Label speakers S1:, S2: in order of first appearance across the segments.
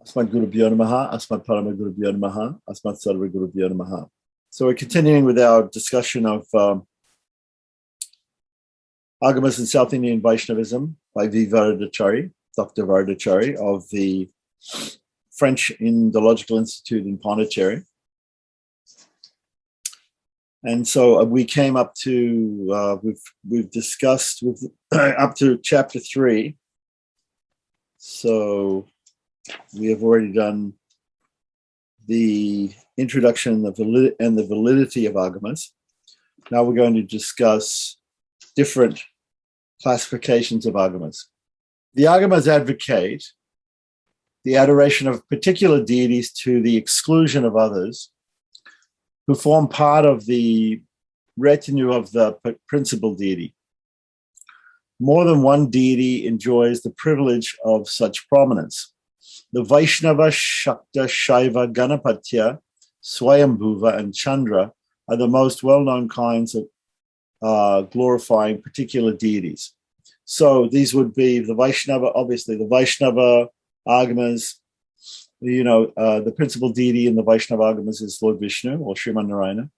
S1: Asmat Guru Bhyo Namaha, Asmat Parama Guru Bhyo Namaha, Asmat Sarva Guru Bhyo Namaha. So we're continuing with our discussion of Agamas in South Indian Vaishnavism by V. Varadachari, Dr. Varadachari of the French Indological Institute in Pondicherry. And so we came up to, we've discussed up to chapter 3. So we have already done the introduction and the validity of Agamas. Now we're going to discuss different classifications of Agamas. The Agamas advocate the adoration of particular deities to the exclusion of others who form part of the retinue of the principal deity. More than one deity enjoys the privilege of such prominence. The Vaishnava, Shakta, Shaiva, Ganapatya, Swayambhuva, and Chandra are the most well-known kinds of glorifying particular deities. So these would be the Vaishnava, obviously, the Vaishnava Agamas. The principal deity in the Vaishnava Agamas is Lord Vishnu or Sriman Narayana.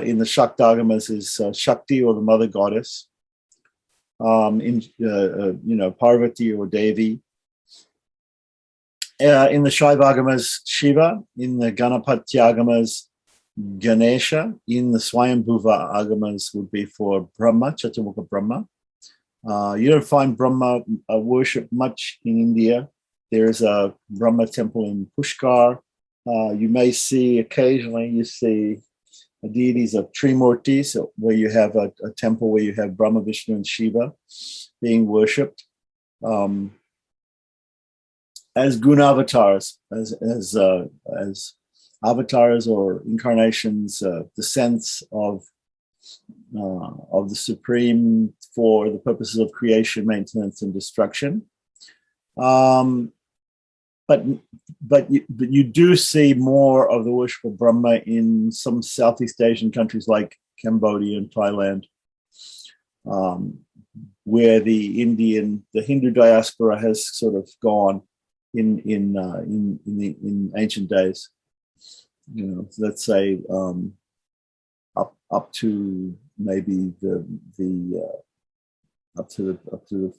S1: In the Shakta Agamas is Shakti or the Mother Goddess. Parvati or Devi. In the Shaiva Agamas, Shiva. In the Ganapatya Agamas, Ganesha. In the Swayambhuva Agamas would be for Brahma, Chaturmukha Brahma. You don't find Brahma worship much in India. There is a Brahma temple in Pushkar. You may see occasionally, deities of Trimurtis, where you have a temple where you have Brahma, Vishnu, and Shiva being worshipped as guna avatars, as avatars or incarnations, descents of the Supreme for the purposes of creation, maintenance, and destruction. But you do see more of the worship of Brahma in some Southeast Asian countries like Cambodia and Thailand, where the Hindu diaspora has sort of gone in ancient days. Let's say up to maybe up to the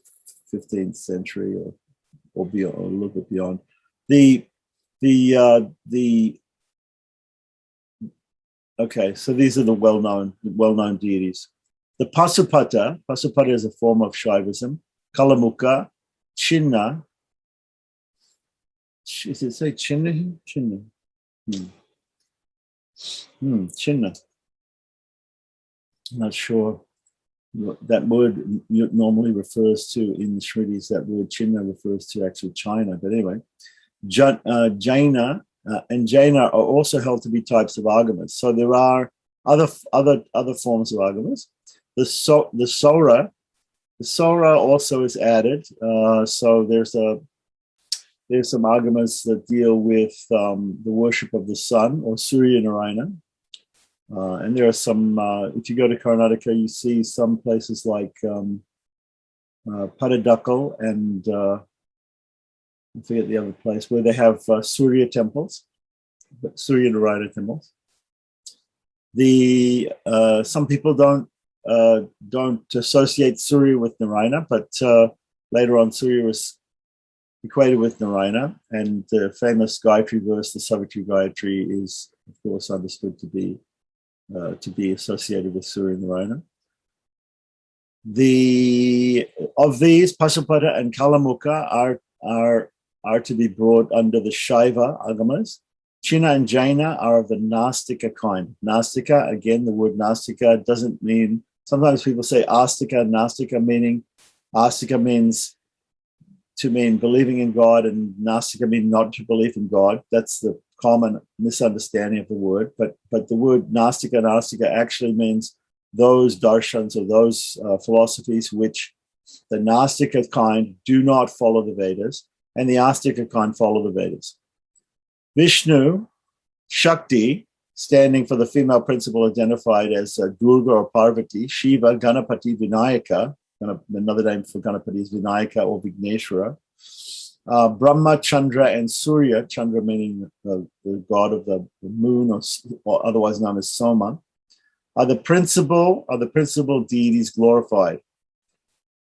S1: 15th century or beyond, or a little bit beyond. Okay, so these are the well-known deities. The Pasupata is a form of Shaivism. Kalamukha, Chinna. Does it say Chinna? Chinna. Chinna. I'm not sure what that word normally refers to in the Shrutis. That word Chinna refers to actually China. But anyway, Jaina and Jaina are also held to be types of Agamas. So there are other forms of Agamas. The Sora also is added. So there's some Agamas that deal with the worship of the sun or Surya Narayana. And there are some, if you go to Karnataka, you see some places like Padadakal and I forget the other place, where they have Surya temples, Surya Narayana temples. Some people don't associate Surya with Narayana, but later on Surya was equated with Narayana, and the famous Gayatri verse, the Savitri Gayatri, is of course understood to be associated with Surya Narayana. Of these, Pasupata and Kalamukha are to be brought under the Shaiva Agamas. Chinna and Jaina are of the Nastika kind. Nastika, again, the word Nastika doesn't mean, sometimes people say Astika, Nastika, meaning Astika means to mean believing in God, and Nastika means not to believe in God. That's the common misunderstanding of the word. But the word Nastika actually means those darshans or those philosophies which the Nastika kind do not follow the Vedas, and the Astika kind follow the Vedas. Vishnu, Shakti, standing for the female principle identified as Durga or Parvati. Shiva, Ganapati, Vinayaka. Another name for Ganapati is Vinayaka or Vigneshwara. Brahma, Chandra, and Surya, Chandra meaning the god of the moon, or otherwise known as Soma, are the principal deities glorified.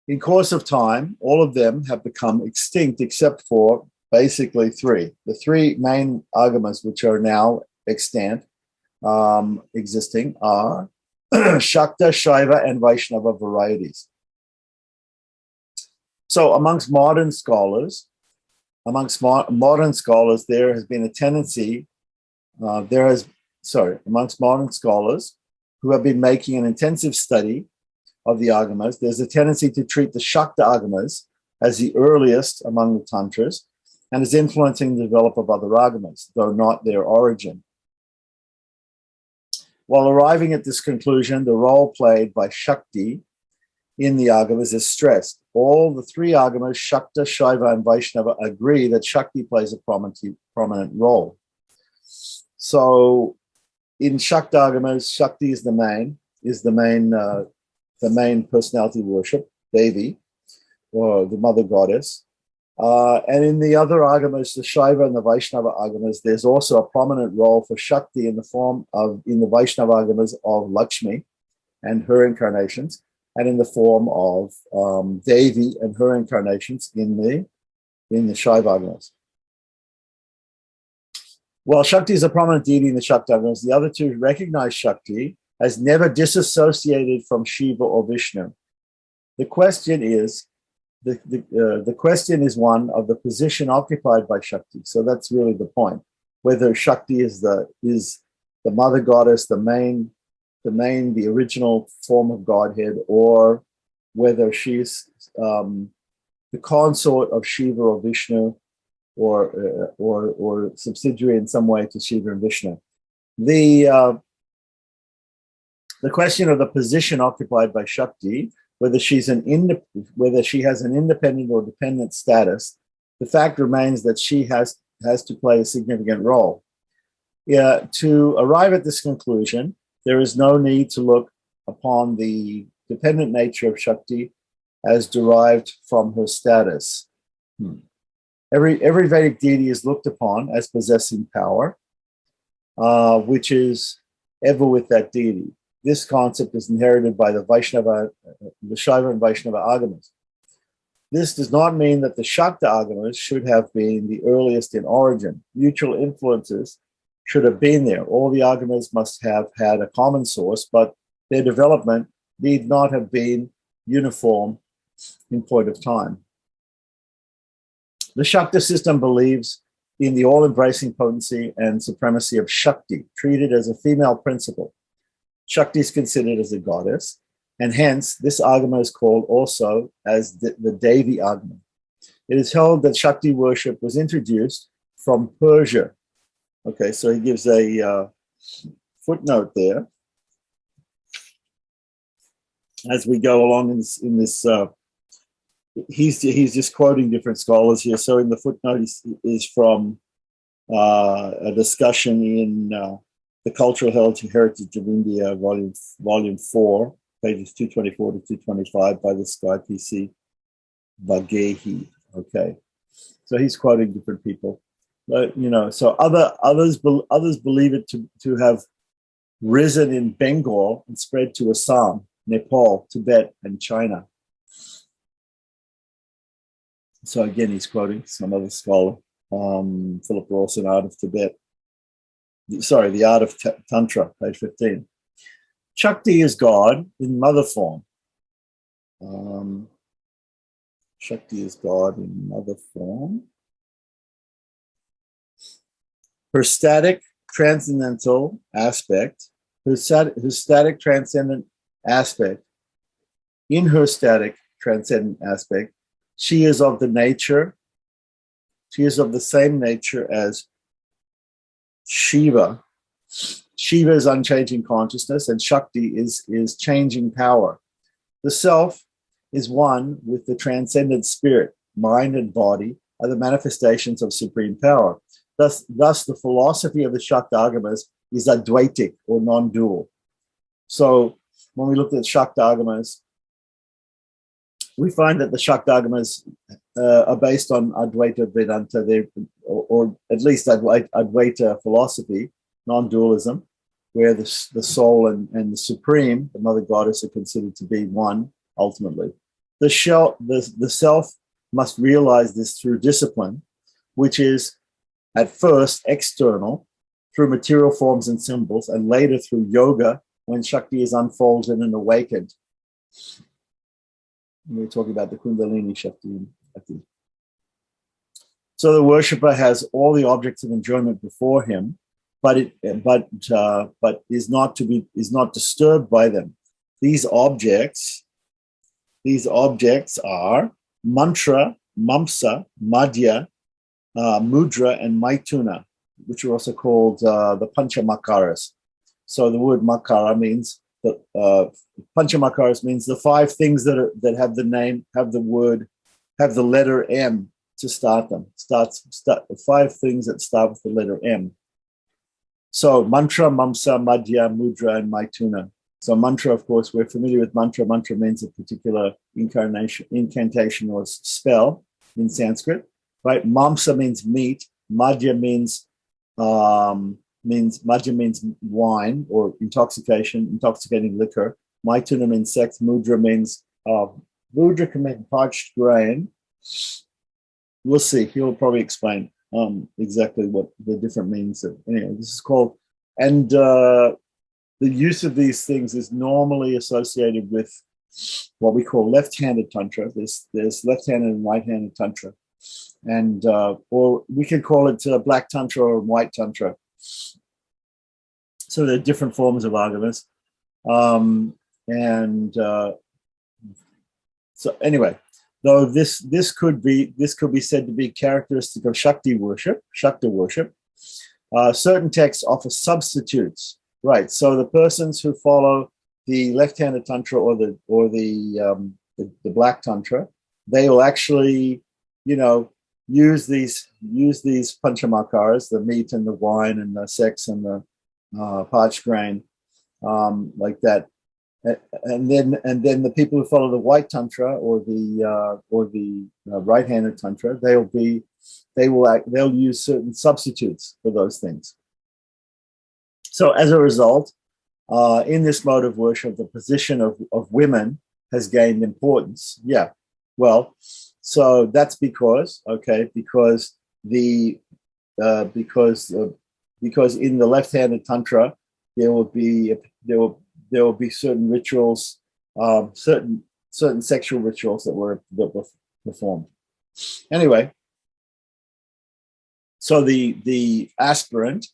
S1: In course of time, all of them have become extinct except for basically three. The three main agamas which are now extant, existing, are Shakta, Shaiva, and Vaishnava varieties. So amongst modern scholars, there has been a tendency, amongst modern scholars who have been making an intensive study of the Agamas, there's a tendency to treat the Shakta Agamas as the earliest among the Tantras and as influencing the development of other Agamas, though not their origin. While arriving at this conclusion, the role played by Shakti in the Agamas is stressed. All the three Agamas, Shakta, Shaiva, and Vaishnava, agree that Shakti plays a prominent role. So in Shakta Agamas, Shakti is the main personality worship, Devi, or the mother goddess. And in the other Agamas, the Shaiva and the Vaishnava Agamas, there's also a prominent role for Shakti in the Vaishnava Agamas of Lakshmi and her incarnations, and in the form of Devi and her incarnations in the Shaiva Agamas. While Shakti is a prominent deity in the Shakta Agamas, the other two recognize Shakti as never disassociated from Shiva or Vishnu. The question is one of the position occupied by Shakti. So that's really the point. Whether Shakti is the mother goddess, the original form of Godhead, or whether she's the consort of Shiva or Vishnu, or subsidiary in some way to Shiva and Vishnu. The question of the position occupied by Shakti, whether she has an independent or dependent status, the fact remains that she has to play a significant role. To arrive at this conclusion, there is no need to look upon the dependent nature of Shakti as derived from her status. Every Vedic deity is looked upon as possessing power, which is ever with that deity. This concept is inherited by the Shaiva and Vaishnava Agamas. This does not mean that the Shakta Agamas should have been the earliest in origin. Mutual influences should have been there. All the Agamas must have had a common source, but their development need not have been uniform in point of time. The Shakta system believes in the all-embracing potency and supremacy of Shakti, treated as a female principle. Shakti is considered as a goddess, and hence this Agama is called also as the Devi Agama. It is held that Shakti worship was introduced from Persia. Okay, so he gives a footnote there as we go along in this. He's just quoting different scholars here. So in the footnote is from a discussion in The Cultural Heritage of India, volume 4, pages 224 to 225 by this guy, P.C. Vagehi. Okay, so he's quoting different people. But, so others believe it to have risen in Bengal and spread to Assam, Nepal, Tibet, and China. So again, he's quoting some other scholar, Philip Rawson, Art of Tibet. Sorry, The Art of Tantra, page 15. Shakti is God in mother form. Shakti is God in mother form. Her static transcendental aspect, in her static transcendent aspect, she is of the same nature as Shiva. Shiva is unchanging consciousness, and Shakti is changing power. The self is one with the transcendent spirit. Mind and body are the manifestations of supreme power. Thus, the philosophy of the Shakta Agamas is Advaitic or non-dual. So when we look at Shakta Agamas, we find that the Shakta Agamas are based on Advaita Vedanta, or at least Advaita philosophy, non-dualism, where the soul and the supreme, the mother goddess, are considered to be one ultimately. The self must realize this through discipline, which is at first external, through material forms and symbols, and later through yoga, when Shakti is unfolded and awakened. We're talking about the Kundalini Shakti. So the worshipper has all the objects of enjoyment before him, but is not disturbed by them. These objects are mantra, mamsa, madhya, mudra, and maituna, which are also called the panchamakaras. So the word makara means panchamakaras means the five things that have the letter M to start them. Five things that start with the letter M. So mantra, mamsa, madhya, mudra, and maituna. So mantra, of course, we're familiar with mantra. Mantra means a particular incantation or spell in Sanskrit, right? Mamsa means meat. Madhya means wine or intoxicating liquor. Maituna means sex. Mudra means mudra can mean parched grain. We'll see. He'll probably explain exactly what the different means of. Anyway, this is called, and the use of these things is normally associated with what we call left-handed tantra. There's left-handed and right-handed tantra, and or we can call it black tantra or white tantra. So there are different forms of agamas, so anyway. Though this could be said to be characteristic of Shakti worship, Shakta worship, certain texts offer substitutes. Right. So the persons who follow the left-handed tantra or the black tantra, they will actually, use these panchamakaras, the meat and the wine and the sex and the parched grain, like that. And then the people who follow the white tantra or the right-handed tantra, they'll use certain substitutes for those things. So as a result, in this mode of worship, the position of women has gained importance. Yeah, well, so that's because in the left-handed tantra there will be certain rituals, certain sexual rituals that were performed. Anyway, so the aspirant,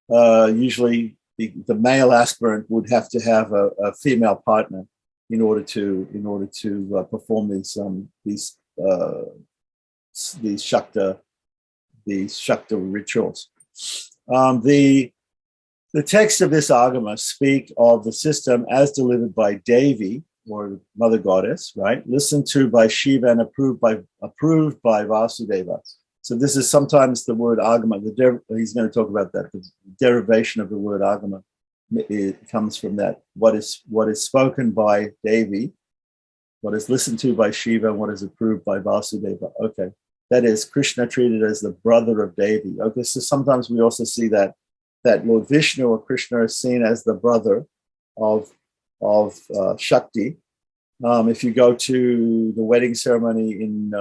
S1: usually the male aspirant, would have to have a female partner in order to perform these Shakta rituals. The text of this Agama speak of the system as delivered by Devi, or Mother Goddess, right? Listened to by Shiva and approved by Vasudeva. So this is sometimes the word Agama. He's going to talk about that. The derivation of the word Agama, it comes from that. What is spoken by Devi, what is listened to by Shiva, and what is approved by Vasudeva. Okay, that is Krishna treated as the brother of Devi. Okay, so sometimes we also see that Lord Vishnu or Krishna is seen as the brother of Shakti. If you go to the wedding ceremony in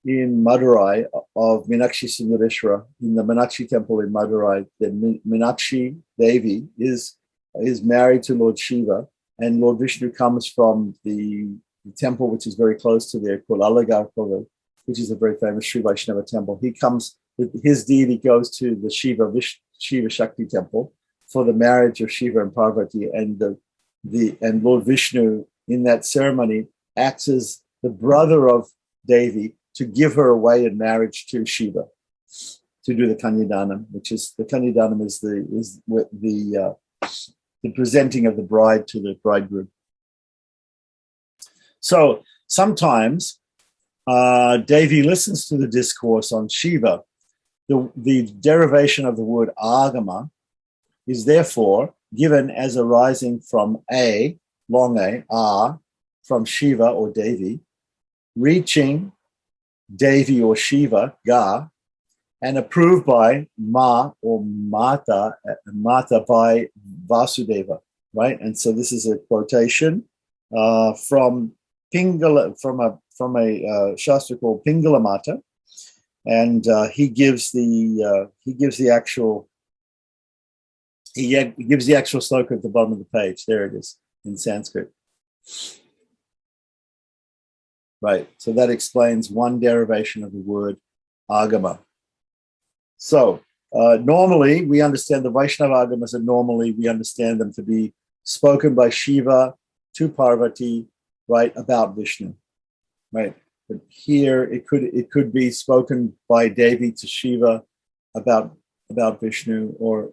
S1: Madurai of Meenakshi Sundareshwara, in the Meenakshi temple in Madurai, the Meenakshi Devi is married to Lord Shiva, and Lord Vishnu comes from the temple which is very close to there, called Alagarkova, which is a very famous Sri Vaishnava temple. His deity goes to the Shiva Shakti temple for the marriage of Shiva and Parvati, and Lord Vishnu in that ceremony acts as the brother of Devi to give her away in marriage to Shiva, to do the Kanyadanam, which is the Kanyadanam is the presenting of the bride to the bridegroom. So sometimes Devi listens to the discourse on Shiva. The derivation of the word Agama is therefore given as arising from long A, from Shiva or Devi, reaching Devi or Shiva, Ga, and approved by Ma or Mata, by Vasudeva, right? And so this is a quotation from Pingala, from a shastra called Pingala Mata, and he gives the actual sloka at the bottom of the page. There it is in Sanskrit. Right, so that explains one derivation of the word agama. So normally we understand the Vaishnava agamas, and normally we understand them to be spoken by Shiva to Parvati, right, about Vishnu, right? But here it could be spoken by Devi to Shiva about Vishnu or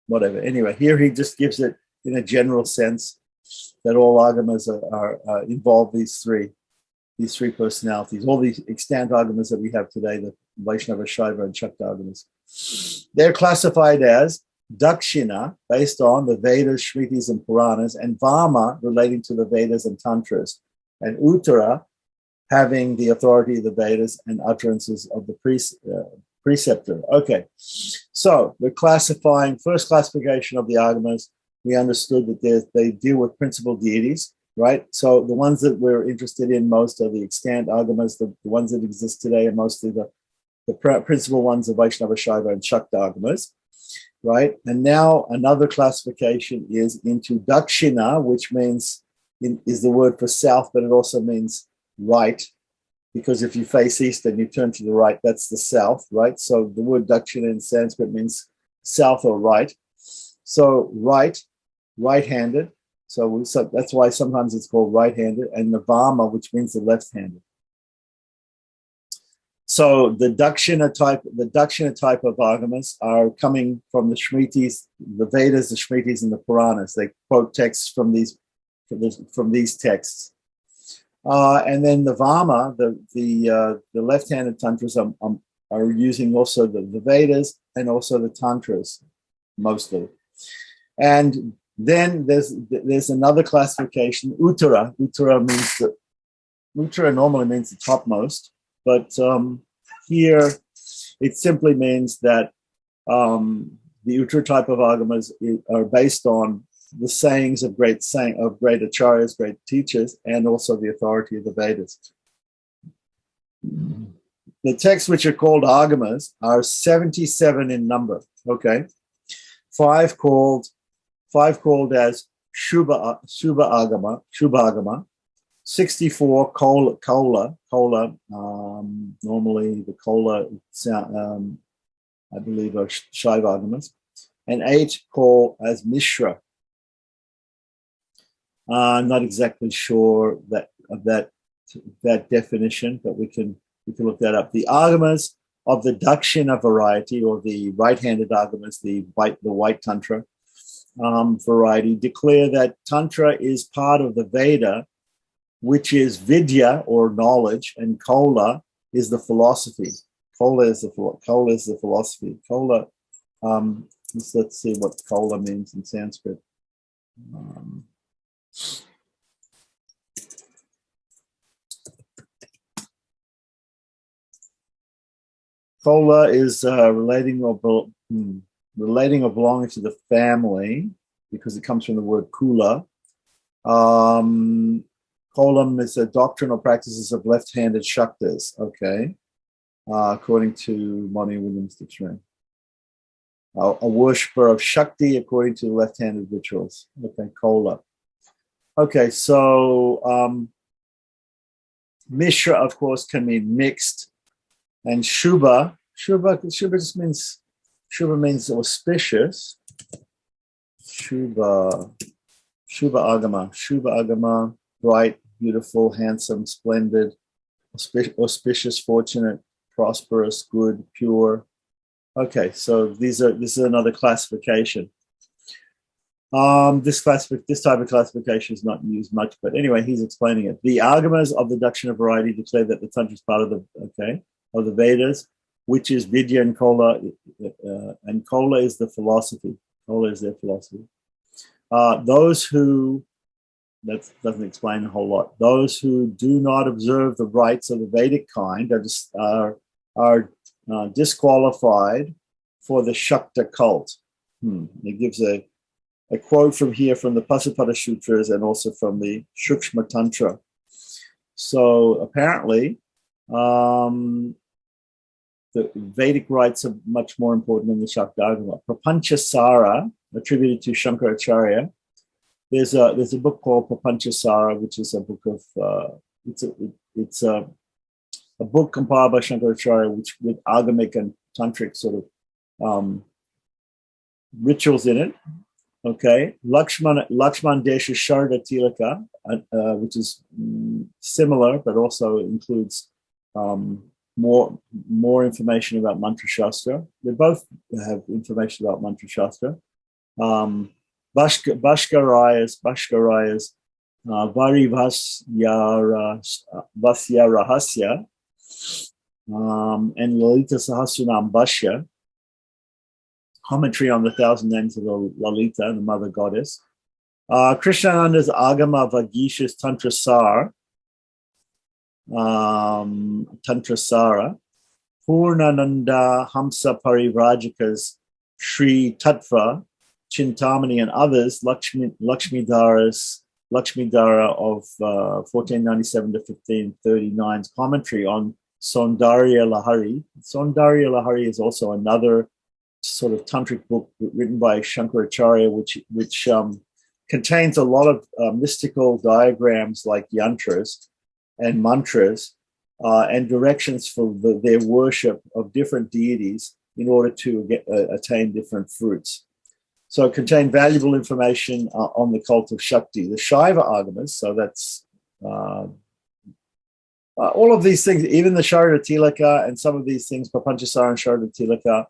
S1: whatever. Anyway, here he just gives it in a general sense that all agamas are involve these three personalities, all these extant agamas that we have today, the Vaishnava, Shaiva, and Shakta agamas. They're classified as Dakshina, based on the Vedas, Shritis, and Puranas, and Vama, relating to the Vedas and Tantras, and Uttara, having the authority of the Vedas and utterances of the preceptor. Okay, so we're classifying, first classification of the agamas, we understood that they deal with principal deities, right? So the ones that we're interested in most are the extant agamas, the ones that exist today are mostly the principal ones of Vaishnava, Shaiva, and Shakta agamas, right? And now another classification is into Dakshina, which means, is the word for south, but it also means right, because if you face east and you turn to the right, that's the south, right? So the word Dakshina in Sanskrit means south or right. So right-handed. So that's why sometimes it's called right-handed, and the Vama, which means the left-handed. So the Dakshina type of agamas are coming from the Shritis, the Vedas, the Shritis, and the Puranas. They quote texts from these texts. And then the Vama, the left-handed tantras are using also the Vedas and also the Tantras, mostly. And then there's another classification, Uttara. Uttara normally means the topmost, but here it simply means that the Uttara type of agamas are based on the sayings of great acharyas, great teachers, and also the authority of the Vedas. The texts which are called agamas are 77 in number. Okay, five called as Shubha Agama, 64 Kola. Normally the Kola sound, I believe, are Shaiva agamas, and 8 call as Mishra. I'm not exactly sure of that definition, but we can look that up. The agamas of the Dakshina variety, or the right-handed agamas, the white tantra variety, declare that tantra is part of the Veda, which is vidya or knowledge, and kola is the philosophy. Kola is the philosophy. Kola. Let's see what kola means in Sanskrit. Kola is relating or belonging to the family, because it comes from the word kula. Kolam is a doctrine or practices of left-handed shaktas, okay, according to Monty Williams Dictionary. A worshipper of Shakti according to left-handed rituals. Okay, Kola. Okay, so Mishra, of course, can mean mixed, and Shubha just means, Shubha means auspicious. Shubha Agama, bright, beautiful, handsome, splendid, auspicious, fortunate, prosperous, good, pure. Okay, so this is another classification. This type of classification is not used much, but anyway, he's explaining it. The agamas of the Dakshina variety declare that the tantra is part of the Vedas, which is vidya and kola, and kola is the philosophy. Kola is their philosophy. Those who that doesn't explain a whole lot. Those who do not observe the rites of the Vedic kind are disqualified for the Shakta cult. It gives a quote from here from the Pasupada Sutras and also from the Shukshma Tantra. So apparently, the Vedic rites are much more important than the Shaktagama. Prapanchasara, attributed to Shankaracharya. There's a book called Prapanchasara, which is a book of it's a book compiled by Shankaracharya, which with Agamic and Tantric sort of rituals in it. Okay, Lakshman Desha Sharda Tilaka, which is similar, but also includes more information about Mantra Shastra. They both have information about Mantra Shastra. Bhaskaraya's Vasya Rahasya, and Lalita Sahasranam Bhashya, commentary on the 1,000 names of Lalita, the mother goddess. Krishnananda's Agama Vagish's Tantrasara, Purnananda Hamsa Parivrajaka's Sri Tattva, Chintamani, and others, Lakshmidara of 1497 to 1539's commentary on Saundarya Lahari. Saundarya Lahari is also another sort of tantric book written by Shankaracharya, which contains a lot of mystical diagrams like yantras and mantras and directions for their worship of different deities in order to attain different fruits. So it contained valuable information on the cult of Shakti. The Shaiva Agamas, so that's all of these things, even the Sharda Tilaka and some of these things, Prapanchasara and Sharda Tilaka,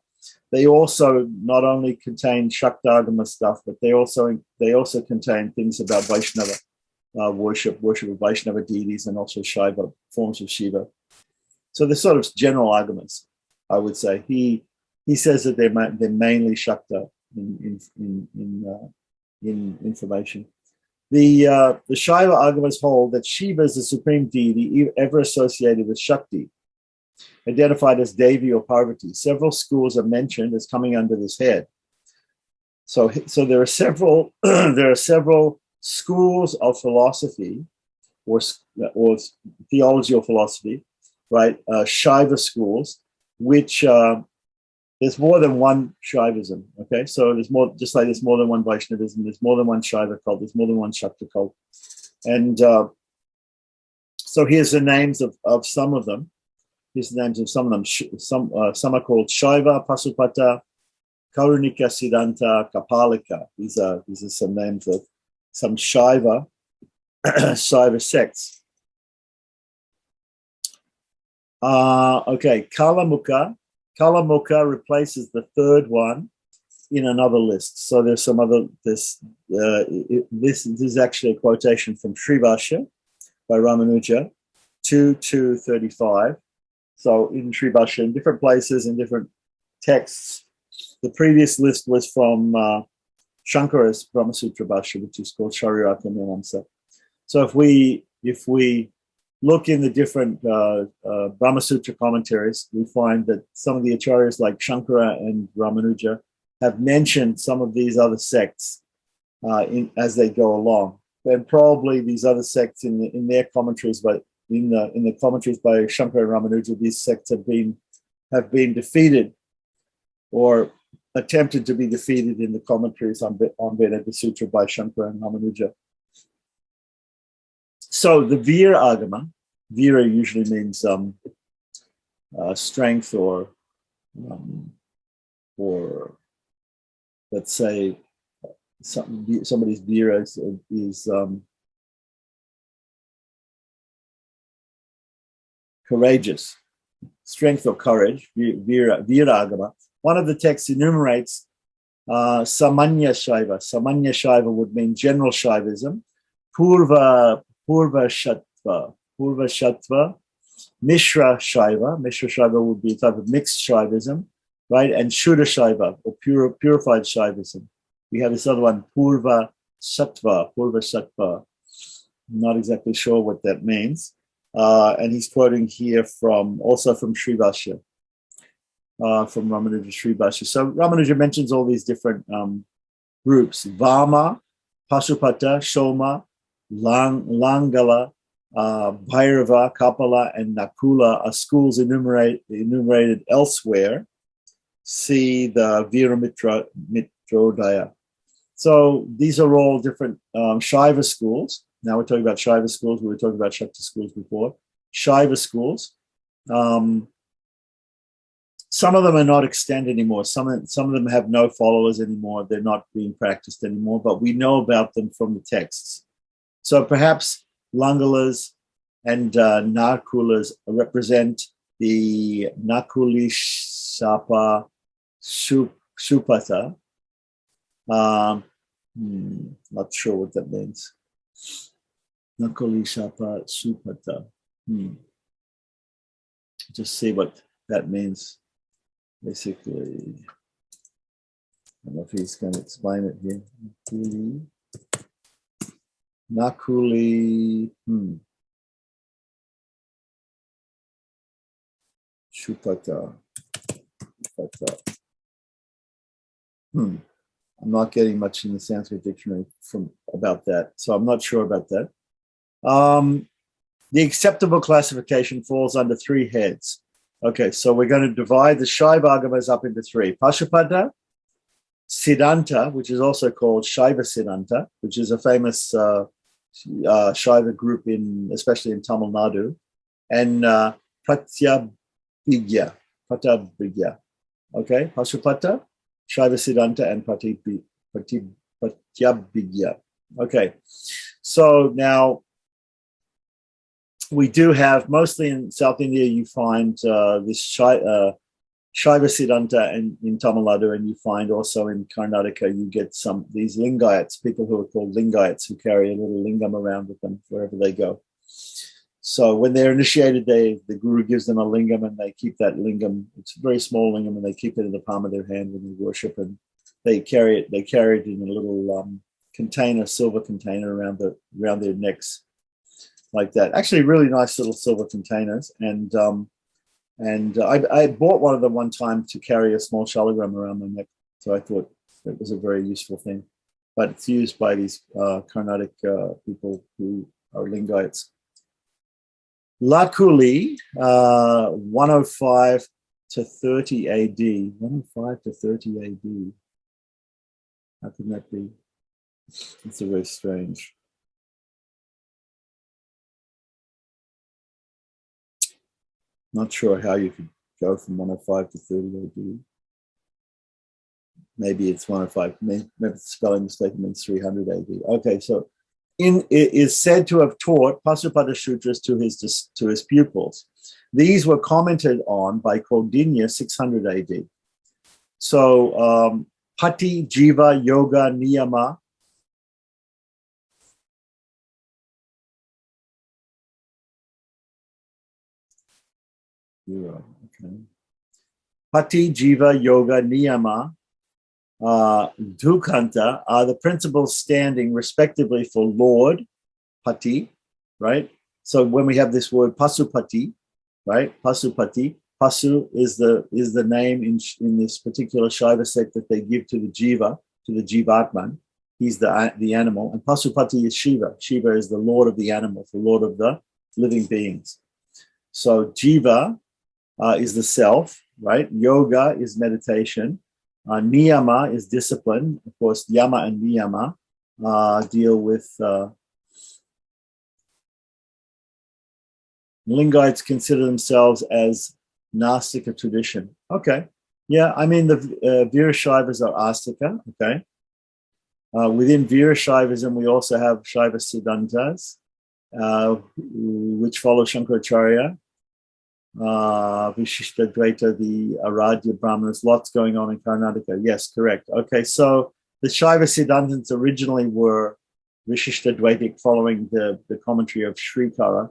S1: they also not only contain Shaktagama stuff, but they also contain things about Vaishnava worship of Vaishnava deities, and also Shaiva forms of Shiva. So they're sort of general Agamas, I would say. He says that they're mainly Shakta in information. The Shaiva Agamas hold that Shiva is the supreme deity ever associated with Shakti, identified as Devi or Parvati. Several schools are mentioned as coming under this head. So there are several schools of philosophy or theology or philosophy, right? Shaiva schools, which there's more than one Shaivism. Okay, so there's more, just like there's more than one Vaishnavism, there's more than one Shaiva cult, there's more than one Shakta cult, and so here's the names of some of them. Here's the names of some of them. Some are called Shaiva, Pasupata, Kaurunika, Siddhanta, Kapalika. These are some names of some Shaiva sects. Okay, Kalamukha. Kalamukha replaces the third one in another list. So there's some other. This is actually a quotation from Srivasya by Ramanuja, 2:235. So in Srivasya, in different places, in different texts. The previous list was from Shankara's Brahmasutra Bhashya, which is called Shariraka Mimamsa. So if we look in the different Brahmasutra commentaries, we find that some of the acharyas like Shankara and Ramanuja have mentioned some of these other sects as they go along. And probably these other sects in their commentaries, but in the commentaries by Shankara and Ramanuja, these sects have been defeated or attempted to be defeated in the commentaries on Vedanta Sutra by Shankara and Ramanuja. So the Veera Agama, Veera usually means strength or let's say somebody's Veera is courageous, strength or courage, Veera Agama. One of the texts enumerates Samanya Shaiva. Samanya Shaiva would mean general Shaivism. Purva Shatva, Mishra Shaiva. Mishra Shaiva would be a type of mixed Shaivism, right? And Shuddha Shaiva, or purified Shaivism. We have this other one, Purva Sattva. Not exactly sure what that means. And he's quoting here also from Sri Bhashya, from Ramanuja Sri Bhashya. So Ramanuja mentions all these different groups: Vama, Pasupata, Shoma, Langala, Bhairava, Kapala, and Nakula are schools enumerated elsewhere. See the Viramitra Mitrodaya. So these are all different Shaiva schools. Now we're talking about Shaiva schools. We were talking about Shakta schools before. Shaiva schools. Some of them are not extant anymore. Some of them have no followers anymore. They're not being practiced anymore, but we know about them from the texts. So perhaps Langalas and Nakulas represent the Nakulishapa Supata. Not sure what that means. Nakulishapa Supata. Just see what that means. Basically, I don't know if he's going to explain it here. Nakuli. Shupata. I'm not getting much in the Sanskrit dictionary about that, so I'm not sure about that. The acceptable classification falls under three heads. Okay, so we're going to divide the Shaiva Agamas up into three: Pashupada, Siddhanta, which is also called Shaiva Siddhanta, which is a famous Shaiva group especially in Tamil Nadu, and Pratyabhigya. Okay, Pasupata, Shaiva Siddhanta, and Pratyabhigya. Okay, so now we do have, mostly in South India, you find this Shaiva Siddhanta in Tamil Nadu, and you find also in Karnataka, you get these Lingayats, people who are called Lingayats, who carry a little lingam around with them wherever they go. So when they're initiated, the guru gives them a lingam, and they keep that lingam. It's a very small lingam, and they keep it in the palm of their hand when they worship, and they carry it in a little container, silver container around their necks, like that. Actually, really nice little silver containers. And I bought one of them one time to carry a small shalagram around my neck. So I thought it was a very useful thing. But it's used by these Carnatic people who are Lingayats. Lakuli, 105 to 30 AD. 105 to 30 AD. How can that be? It's very strange. Not sure how you could go from 105 to 30 AD. Maybe it's 105. Maybe the spelling mistake means 300 AD. Okay, so it is said to have taught Pasupada Sutras to his pupils. These were commented on by Kaudinya 600 AD. So Pati, Jiva, Yoga, Niyama. Okay. Pati, Jiva, Yoga, Niyama, Dukanta are the principles standing respectively for Lord, Pati, right? So when we have this word Pasupati, right? Pasupati, Pasu is the name in this particular Shaiva sect that they give to the Jiva, to the Jivatman. He's the animal, and Pasupati is Shiva. Shiva is the Lord of the animals, the Lord of the living beings. So Jiva is the self, right? Yoga is meditation. Niyama is discipline. Of course, Yama and Niyama deal with Lingaites consider themselves as Nastika tradition. Okay. Yeah, I mean, the Virashaivas are Astika. Okay. Within Virashaivism, we also have Shaiva Siddhantas, which follow Shankaracharya. Vishishtadvaita, the Aradhya Brahmanas, lots going on in Karnataka. Yes, correct. Okay, so the Shaiva Siddhantans originally were Vishishtadvaitic, following the commentary of Srikara,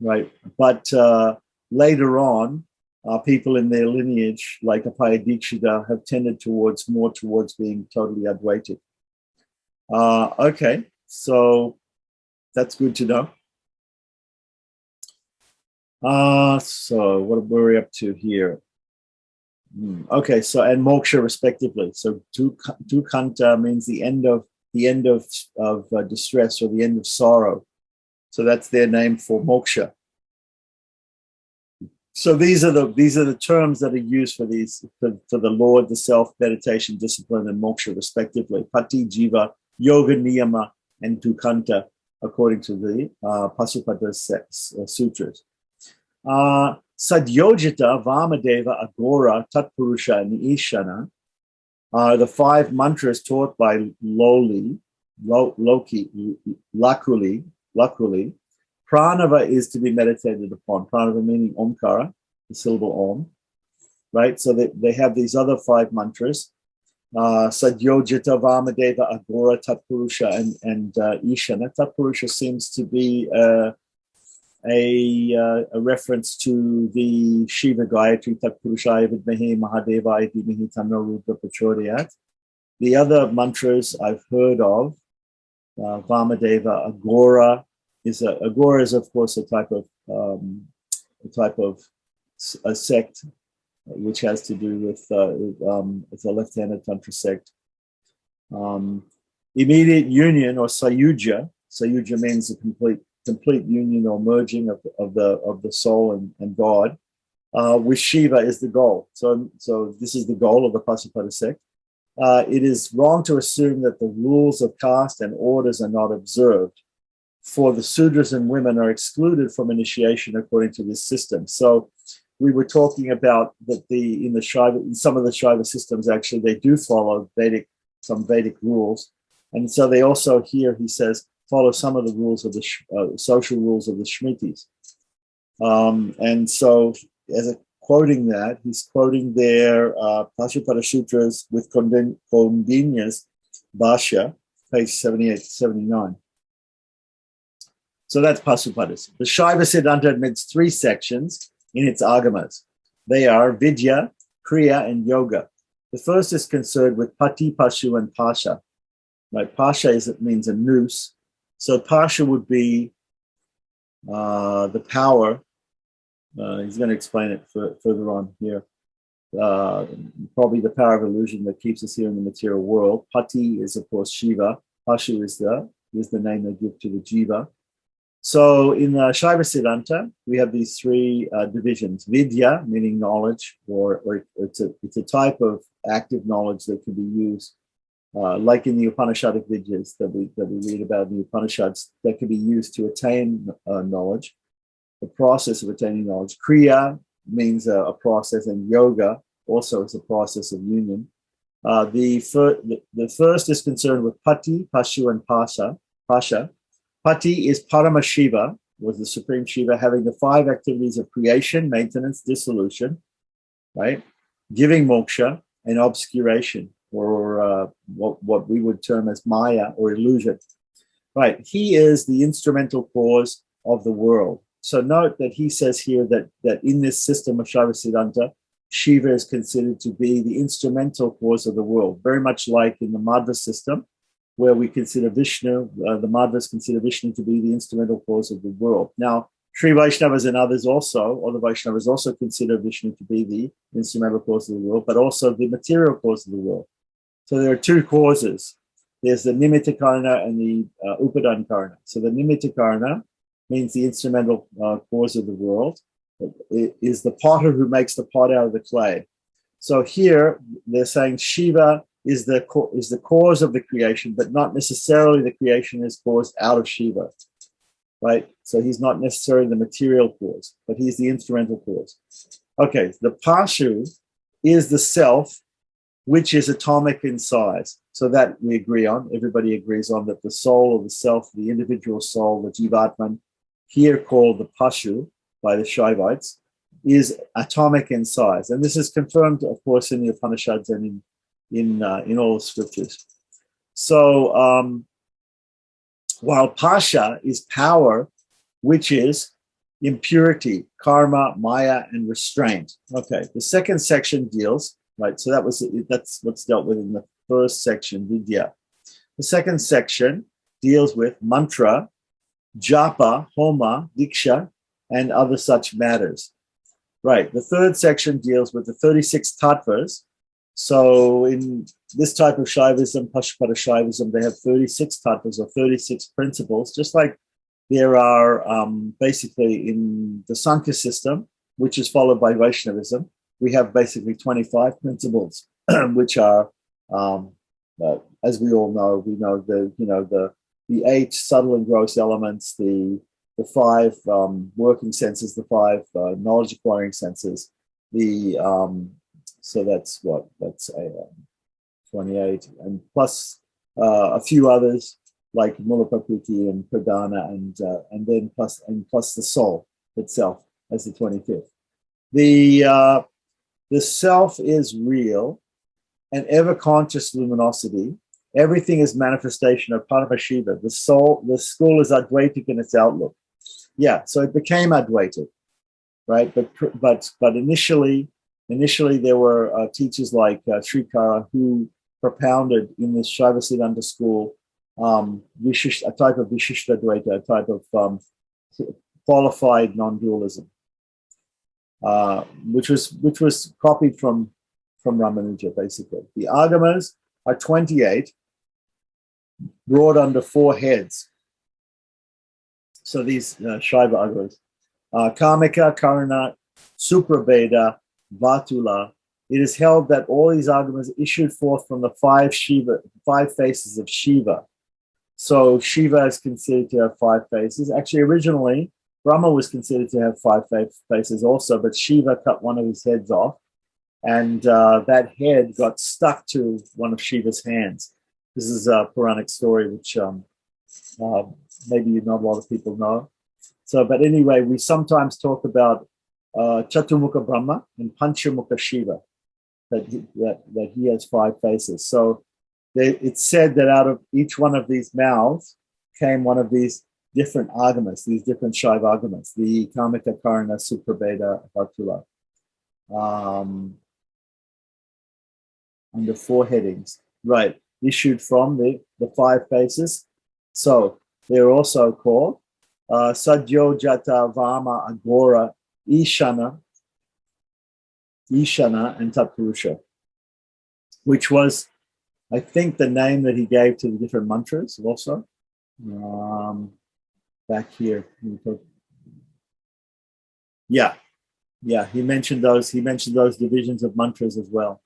S1: right? But later on, people in their lineage, like Apaya Dikshita, have tended more towards being totally Advaitic. Okay, so That's good to know. So what were we up to here? Okay, so and moksha respectively. So dukkhanta means the end of distress or the end of sorrow. So that's their name for moksha. So these are the terms that are used for these for the Lord, the self, meditation, discipline, and moksha respectively. Pati, jiva, yoga, niyama, and dukkhanta, according to the Pasupata sutras. Sadyojita, Vamadeva, Agora, Tatpurusha, and Ishana are the 5 mantras taught by Lakuli. Pranava is to be meditated upon. Pranava meaning Omkara, the syllable Om, right? So they have these other 5 mantras. Sadyojita, Vamadeva, Agora, Tatpurusha, and Ishana. Tatpurusha seems to be a reference to the Shiva Gayatri Tatpurushaya Vidmahi Mahadevaya Dhimahi Tanno Rudra Prachodayat. The other mantras I've heard of, Vamadeva, Agora is of course a type of a sect which has to do with it's a left-handed tantra sect. Immediate union or sayuja. Sayuja means a complete union or merging of the soul and God, with Shiva is the goal. So this is the goal of the Pasupata sect. It is wrong to assume that the rules of caste and orders are not observed, for the Sudras and women are excluded from initiation according to this system. So we were talking about that in some of the Shaiva systems, actually, they do follow some Vedic rules. And so they also here, he says, follow some of the rules of the social rules of the Shmitis. And so quoting that, he's quoting their Pasupata Sutras with Kondinya's Bhashya, page 78 to 79. So that's Pasupatas. The Shaiva Siddhanta admits 3 sections in its Agamas. They are Vidya, Kriya, and Yoga. The first is concerned with Pati, Pashu, and Pasha. Right? Pasha means a noose. So Pasha would be the power. He's going to explain it further on here. Probably the power of illusion that keeps us here in the material world. Pati is, of course, Shiva. Pashu is the name they give to the Jiva. So in the Shaiva Siddhanta, we have these 3 divisions. Vidya, meaning knowledge, or it's a type of active knowledge that can be used, like in the Upanishadic Vidyas that we read about in the Upanishads, that can be used to attain knowledge, the process of attaining knowledge. Kriya means a process, and yoga also is a process of union. The first is concerned with Pati, Pashu, and Pasha. Pati is Paramashiva, was the supreme Shiva, having the 5 activities of creation, maintenance, dissolution, right? Giving moksha, and obscuration, or what we would term as Maya or illusion. Right, he is the instrumental cause of the world. So note that he says here that in this system of Shaiva Siddhanta, Shiva is considered to be the instrumental cause of the world, very much like in the Madhva system, where we consider Vishnu, the Madhvas consider Vishnu to be the instrumental cause of the world. Now, Sri Vaishnavas and others also, or the Vaishnavas also consider Vishnu to be the instrumental cause of the world, but also the material cause of the world. So there are 2 causes. There's the Nimitta Karana and the Upadan Karana. So the Nimitta Karana means the instrumental cause of the world. It is the potter who makes the pot out of the clay. So here they're saying Shiva is the cause of the creation, but not necessarily the creation is caused out of Shiva, right? So he's not necessarily the material cause, but he's the instrumental cause. Okay, the Pashu is the self, which is atomic in size. So that we agree on, everybody agrees on that the soul or the self, the individual soul, the Jivatman, here called the Pashu by the Shaivites, is atomic in size. And this is confirmed, of course, in the Upanishads and in all the scriptures. So while Pasha is power, which is impurity, karma, maya, and restraint. Okay, the second section deals, right, so that's what's dealt with in the first section, Vidya. The second section deals with mantra, japa, homa, diksha, and other such matters. Right. The third section deals with the 36 tattvas. So in this type of Shaivism, Pashupata Shaivism, they have 36 tattvas or 36 principles, just like there are basically in the Sankhya system, which is followed by Vaishnavism. We have basically 25 principles, which are, as we all know, we know the 8 subtle and gross elements, the 5 working senses, the 5 knowledge acquiring senses, the so that's 28, and plus a few others like Mulaprakriti and Pradhana, and then plus the soul itself as the 25th. The self is real and ever conscious luminosity. Everything is manifestation of Paramashiva. The school is Advaitic in its outlook. Yeah, so it became Advaitic, right? But initially there were teachers like Srikara who propounded in this Shaiva Siddhanta school a type of Vishishta Advaita, a type of qualified non-dualism, which was copied from Ramanuja, basically. The Agamas are 28, brought under 4 heads. So these Shaiva Agamas, Kamika, Karana, Suprabheda, Vatula. It is held that all these Agamas issued forth from the 5 faces of Shiva. So Shiva is considered to have 5 faces. Actually, originally, Brahma was considered to have 5 faces also, but Shiva cut one of his heads off, and that head got stuck to one of Shiva's hands. This is a Puranic story, which maybe not a lot of people know. So, but anyway, we sometimes talk about Chaturmukha Brahma and Panchamukha Shiva, that he has 5 faces. So it's said that out of each one of these mouths came one of these different Agamas, these different Shaiva Agamas, the Kamika, Karana, Suprabheda, Vatula, under 4 headings, right, issued from the 5 faces. So they're also called Sadyo Jata Vama Agora Ishana, and Tatpurusha, which was, I think, the name that he gave to the different mantras also. Back here. Yeah, he mentioned those divisions of mantras as well.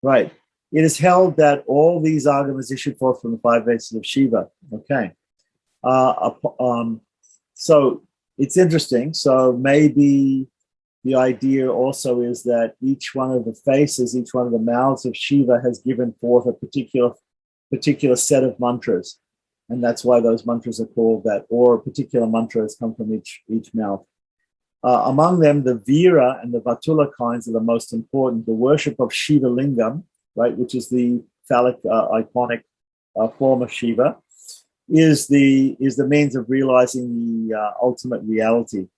S1: Right. It is held that all these Agamas issued forth from the 5 faces of Shiva. Okay. So it's interesting. So maybe the idea also is that each one of the faces, each one of the mouths of Shiva has given forth a particular set of mantras. And that's why those mantras are called that, or particular mantras come from each mouth. Among them, the Vira and the Vatula kinds are the most important. The worship of Shiva Lingam, right, which is the phallic iconic form of Shiva, is the means of realizing the ultimate reality.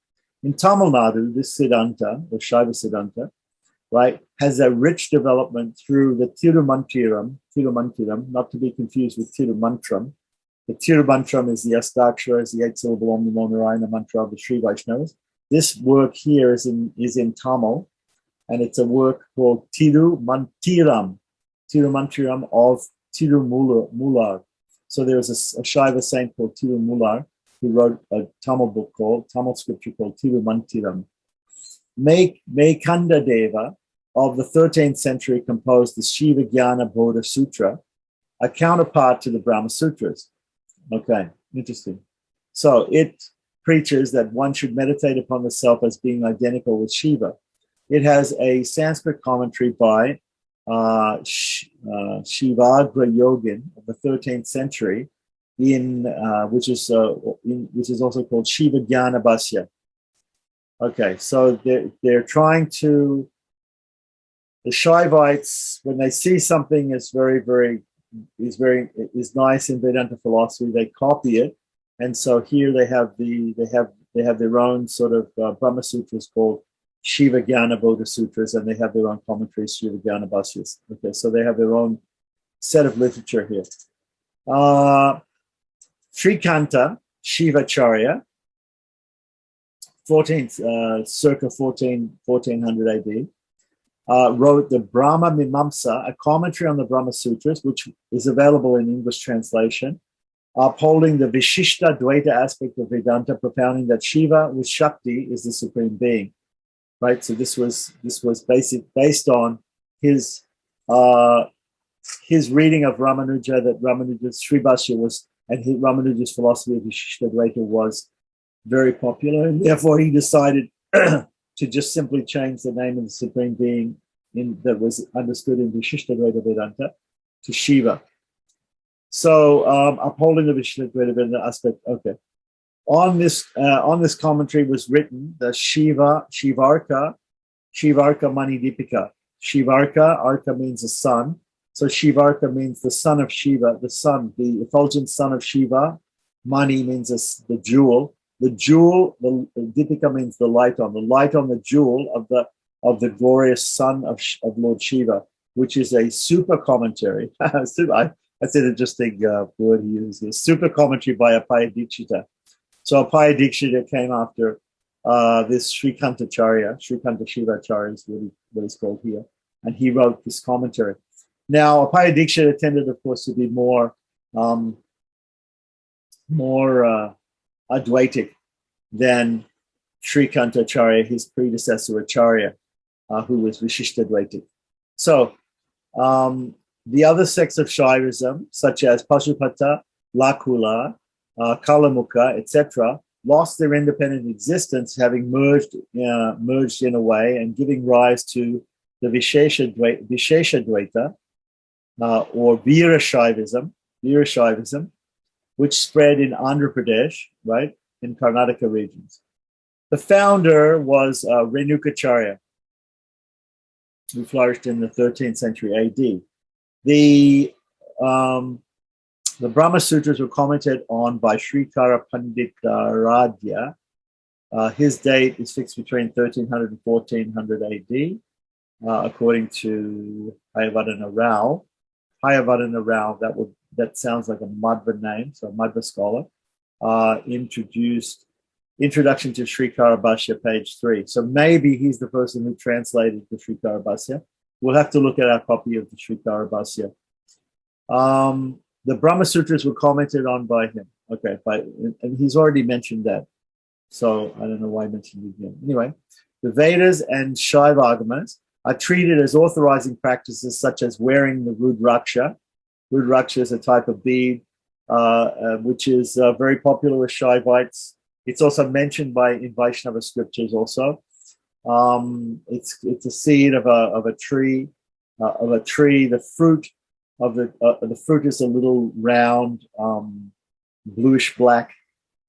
S1: In Tamil Nadu, this Siddhanta, the Shaiva Siddhanta, right, has a rich development through the Tirumantiram, not to be confused with Tirumantram. The Tirumantram is the Astakshara, is the 8-syllable Om Namo Narayana mantra of the Sri Vaishnavas. This work here is in Tamil, and it's a work called Tirumantiram of Tirumular. So there was a Shaiva saint called Tirumular who wrote a Tamil scripture called Tirumantiram. Mekanda Deva of the 13th century composed the Shiva Jnana Bodha Sutra, a counterpart to the Brahma Sutras. Okay, interesting. So it preaches that one should meditate upon the self as being identical with Shiva. It has a Sanskrit commentary by Shivagra Yogin of the 13th century, which is also called Shiva Jnana Bhasya. Okay, so they're trying to, the Shaivites, when they see something is nice in Vedanta philosophy, they copy it, and so here they have their own sort of Brahma Sutras called Shiva Jnana Bodha Sutras, and they have their own commentaries, Shiva Jnana Bhasyas. Okay, so they have their own set of literature here. Srikanta Shivacharya, circa 1400 AD, wrote the Brahma Mimamsa, a commentary on the Brahma Sutras, which is available in English translation, upholding the Vishishta Dvaita aspect of Vedanta, propounding that Shiva with Shakti is the supreme being. Right, so this was based on his reading of Ramanuja, that Ramanuja's Sribhashya was, and Ramanuja's philosophy of Vishishta Dvaita was very popular, and therefore he decided to just simply change the name of the supreme being that was understood in Vishishta Dvaita Vedanta to Shiva. So upholding the Vishishta Dvaita Vedanta aspect, okay. On this commentary was written the Shivarka Mani Dipika. Shivarka, Arka means the sun. So Shivarka means the son of Shiva, the sun, the effulgent son of Shiva. Mani means the jewel. The jewel, the Dipika means the light on the jewel of the glorious son of Lord Shiva, which is a super commentary. That's an interesting word he uses. A super commentary by Apaya Dikshita. So Apaya Dikshita came after this Srikantacharya. Srikanta Shivacharya is what he's called here. And he wrote this commentary. Now, Apaya Dikshita tended, of course, to be more Advaitic than Srikantacharya, his predecessor Acharya, who was Vishishta Dvaitic. So the other sects of Shaivism, such as Pashupata, Lakula, Kalamukha, etc., lost their independent existence, having merged in a way and giving rise to the Vishesha Dvaita, or Veerashaivism, which spread in Andhra Pradesh, right, in Karnataka regions. The founder was Renukacharya, who flourished in the 13th century AD. The Brahma Sutras were commented on by Srikara Panditaradhya. His date is fixed between 1300 and 1400 AD, according to Hayavadana Rao. Hayavadana Rao, that sounds like a Madhva name, so a Madhva scholar, Introduction to Srikara Bhashya, page 3. So maybe he's the person who translated the Srikara Bhashya. We'll have to look at our copy of the Srikara Bhashya. The Brahma Sutras were commented on by him. Okay, and he's already mentioned that. So I don't know why I mentioned it again. Anyway, the Vedas and Shaiva Agamas are treated as authorizing practices such as wearing the Rudraksha. Rudraksha is a type of bead, which is very popular with Shaivites. It's also mentioned in Vaishnava scriptures also. It's a seed of a tree. The fruit of the fruit is a little round, bluish black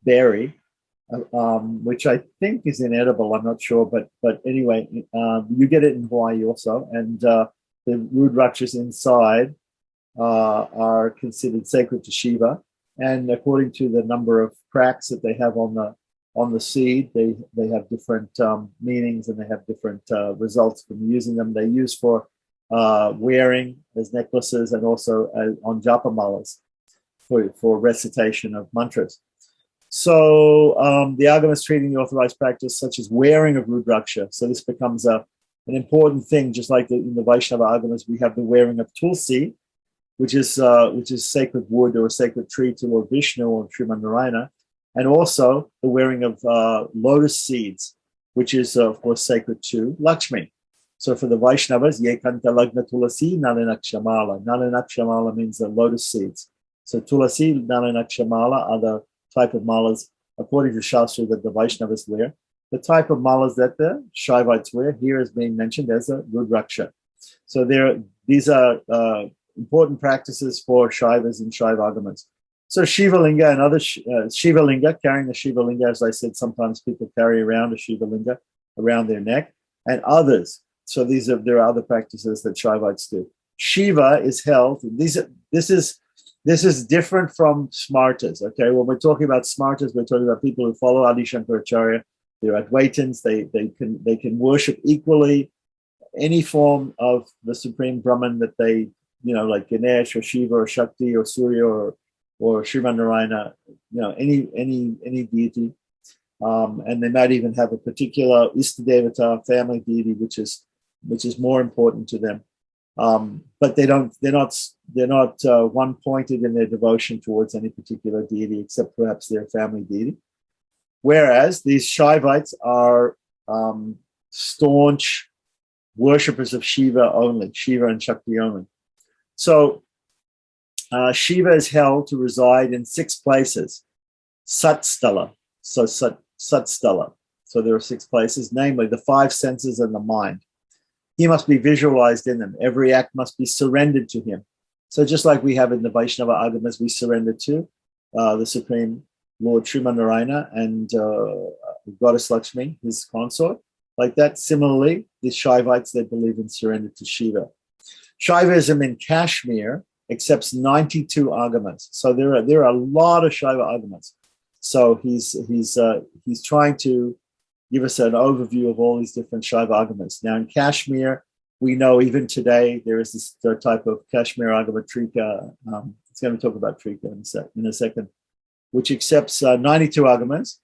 S1: berry, which I think is inedible. I'm not sure, but anyway, you get it in Hawaii also, and the Rudrakshas inside are considered sacred to Shiva. And according to the number of cracks that they have on the seed, they have different meanings, and they have different results from using them. They use for wearing as necklaces, and also on japa malas for recitation of mantras. So the Agamas treating the authorized practice such as wearing of Rudraksha. So this becomes an important thing, just like in the Vaishnava Agamas, we have the wearing of Tulsi, which is sacred wood or a sacred tree to Lord Vishnu or Sriman Narayana, and also the wearing of lotus seeds, which is of course sacred to Lakshmi. So for the Vaishnavas, Yekanta Lagna Tulasi Nalinakshamala. Nalinakshamala means the lotus seeds. So Tulasi, Nalinakshamala are the type of malas, according to Shastra, that the Vaishnavas wear. The type of malas that the Shaivites wear here is being mentioned as a Rudraksha. So these are important practices for Shaivas and Shaiva Agamas. So Shiva Linga and other Shiva Linga, carrying the Shiva Linga, as I said, sometimes people carry around a Shiva Linga around their neck, and others. So there are other practices that Shaivites do. Shiva is held. This is different from Smartas. Okay, when we're talking about Smartas, we're talking about people who follow Adi Shankaracharya. They're Advaitins. They can worship equally any form of the Supreme Brahman that they, like Ganesh or Shiva or Shakti or Surya or or Sriman Narayana, any deity. And they might even have a particular Istadevata, family deity, which is more important to them. But they're not one pointed in their devotion towards any particular deity, except perhaps their family deity. Whereas these Shaivites are staunch worshippers of Shiva only, Shiva and Shakti only. So Shiva is held to reside in 6 places, Satstala. So Satstala. So there are 6 places, namely the 5 senses and the mind. He must be visualized in them. Every act must be surrendered to him. So just like we have in the Vaishnava Agamas, we surrender to the Supreme Lord Sriman Narayana and Goddess Lakshmi, his consort. Like that, similarly, the Shaivites, they believe in surrender to Shiva. Shaivism in Kashmir accepts 92 Agamas. So there are a lot of Shaiva Agamas. So he's trying to give us an overview of all these different Shaiva Agamas. Now in Kashmir, we know even today there is this type of Kashmir Agama Trika. It's going to talk about Trika in a second, which accepts 92 Agamas.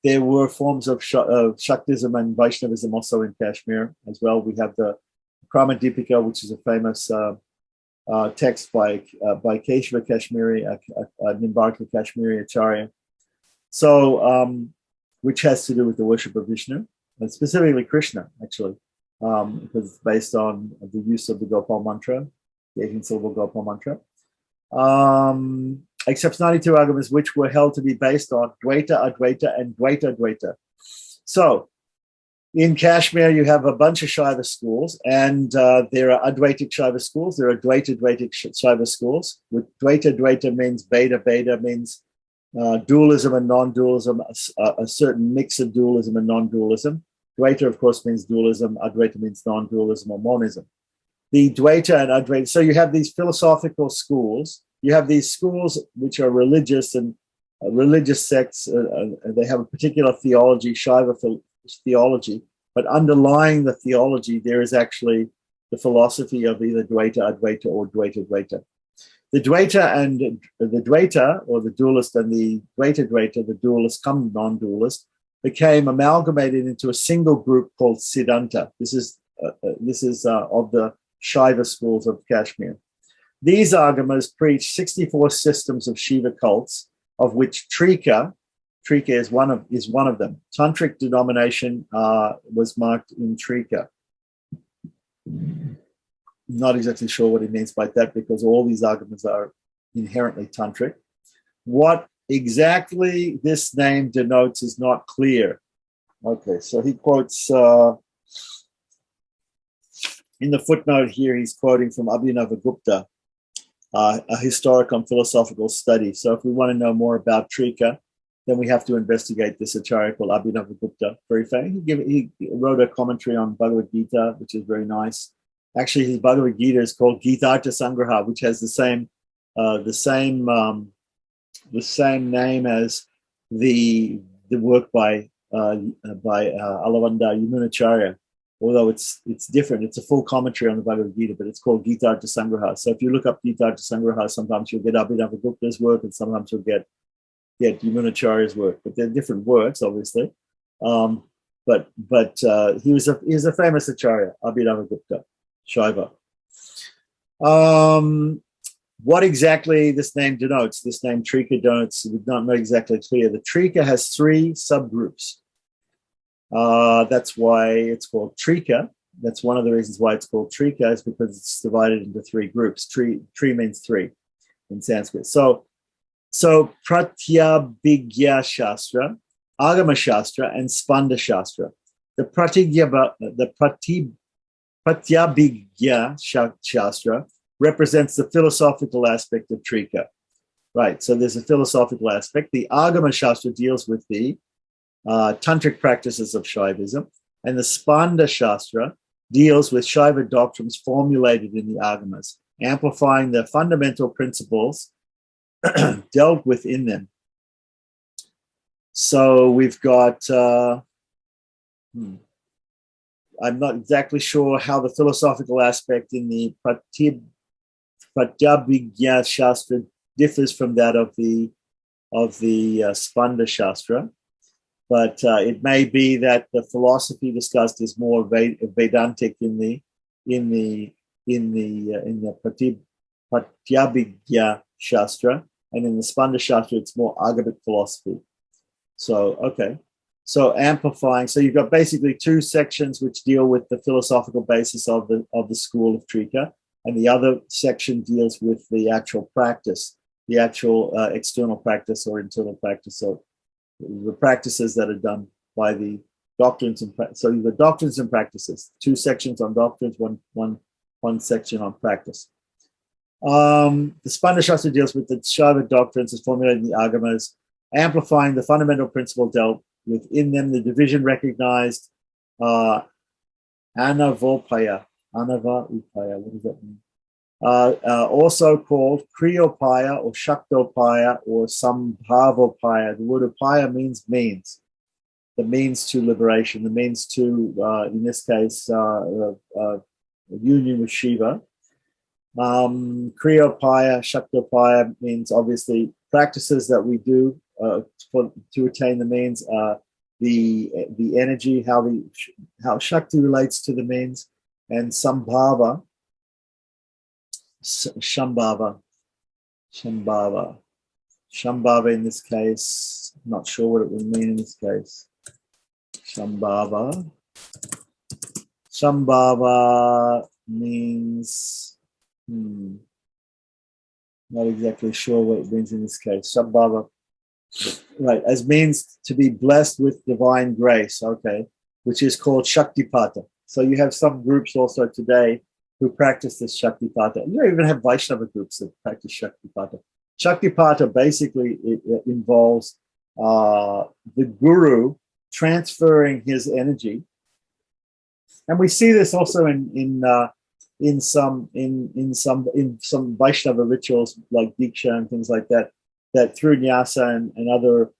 S1: There were forms of Shaktism and Vaishnavism also in Kashmir as well. We have the Kramadipika, which is a famous text by Keshava Kashmiri, Nimbarka Kashmiri Acharya. So, which has to do with the worship of Vishnu, and specifically Krishna, actually, because it's based on the use of the Gopal mantra, the 18-syllable Gopal mantra. Accepts 92 Agamas, which were held to be based on Dvaita, Advaita, and Dvaita, Dvaita. So, in Kashmir, you have a bunch of Shaiva schools, and there are Advaitic Shaiva schools. There are Dvaita, Dvaitic Shaiva schools. With Dvaita, Dvaita means Veda, Veda means dualism and non-dualism, a certain mix of dualism and non-dualism. Dvaita, of course, means dualism. Advaita means non-dualism or monism. The Dvaita and Advaita, so you have these philosophical schools. You have these schools which are religious and religious sects. They have a particular theology, Shaiva theology, but underlying the theology, there is actually the philosophy of either Dvaita, Advaita, or Dvaita, Dvaita. The Dvaita, or the dualist, and the Dvaita, Dvaita, the dualist come non-dualist, became amalgamated into a single group called Siddhanta. This is of the Shaiva schools of Kashmir. These Agamas preach 64 systems of Shiva cults, of which Trika is one of them. Tantric denomination was marked in Trika. Not exactly sure what he means by that, because all these Agamas are inherently tantric. What exactly this name denotes is not clear. Okay, so he quotes in the footnote here, he's quoting from Abhinavagupta, a historical and philosophical study. So if we want to know more about Trika, then we have to investigate this Acharya called Abhinavagupta. Very famous. He wrote a commentary on Bhagavad Gita, which is very nice. Actually, his Bhagavad Gita is called Gita-artha Sangraha, which has the same name as the work by Alavanda Yamunacharya. Although it's different. It's a full commentary on the Bhagavad Gita, but it's called Gita-artha Sangraha. So if you look up Gita-artha Sangraha, sometimes you'll get Abhinavagupta's work, and sometimes you'll get Yamunacharya's work. But they're different works, obviously. But he was a famous Acharya, Abhinavagupta, Shaiva. What exactly this name denotes? This name Trika denotes, we don't know exactly clear. The Trika has 3 subgroups. That's why it's called Trika. That's one of the reasons why it's called Trika, is because it's divided into 3 groups. Tri means 3 in Sanskrit. So Pratyabhigya Shastra, Agama Shastra, and Spanda Shastra. The Pratyabhigya Shastra represents the philosophical aspect of Trika. Right, so there's a philosophical aspect. The Agama Shastra deals with the tantric practices of Shaivism, and the Spanda Shastra deals with Shaiva doctrines formulated in the Agamas, amplifying the fundamental principles dealt with in them. So we've got, I'm not exactly sure how the philosophical aspect in the Pratyabhigya Shastra differs from that of the Spanda Shastra. But it may be that the philosophy discussed is more Vedantic in the Pratyabhijna Shastra, and in the Spanda Shastra it's more Agamic philosophy. So okay, so amplifying. So you've got basically two sections which deal with the philosophical basis of the school of Trika, and the other section deals with the actual practice, the actual external practice or internal practice. So the practices that are done by the doctrines and so the doctrines and practices. Two sections on doctrines, one section on practice. The Spanda Shastra deals with the Shaiva doctrines as formulated in the Agamas, amplifying the fundamental principle dealt with in them, the division recognized, Anavopaya. Anava-upaya, what does that mean? Also called Kriyopaya or Shaktopaya or Sambhavopaya. The word upaya means the means to liberation, the means to, in this case, union with Shiva. Kriyopaya, Shaktopaya means obviously practices that we do to attain the means, the energy, how Shakti relates to the means, and Sambhava. Shambhava in this case, not sure what it would mean in this case. Shambhava means not exactly sure what it means in this case. Shambhava, right, as means to be blessed with divine grace, okay, which is called Shaktipata. So you have some groups also today who practice this Shaktipata. You even have Vaishnava groups that practice Shaktipata. Shaktipata basically it involves the guru transferring his energy, and we see this also in some Vaishnava rituals like Diksha and things like that. That through Nyasa and other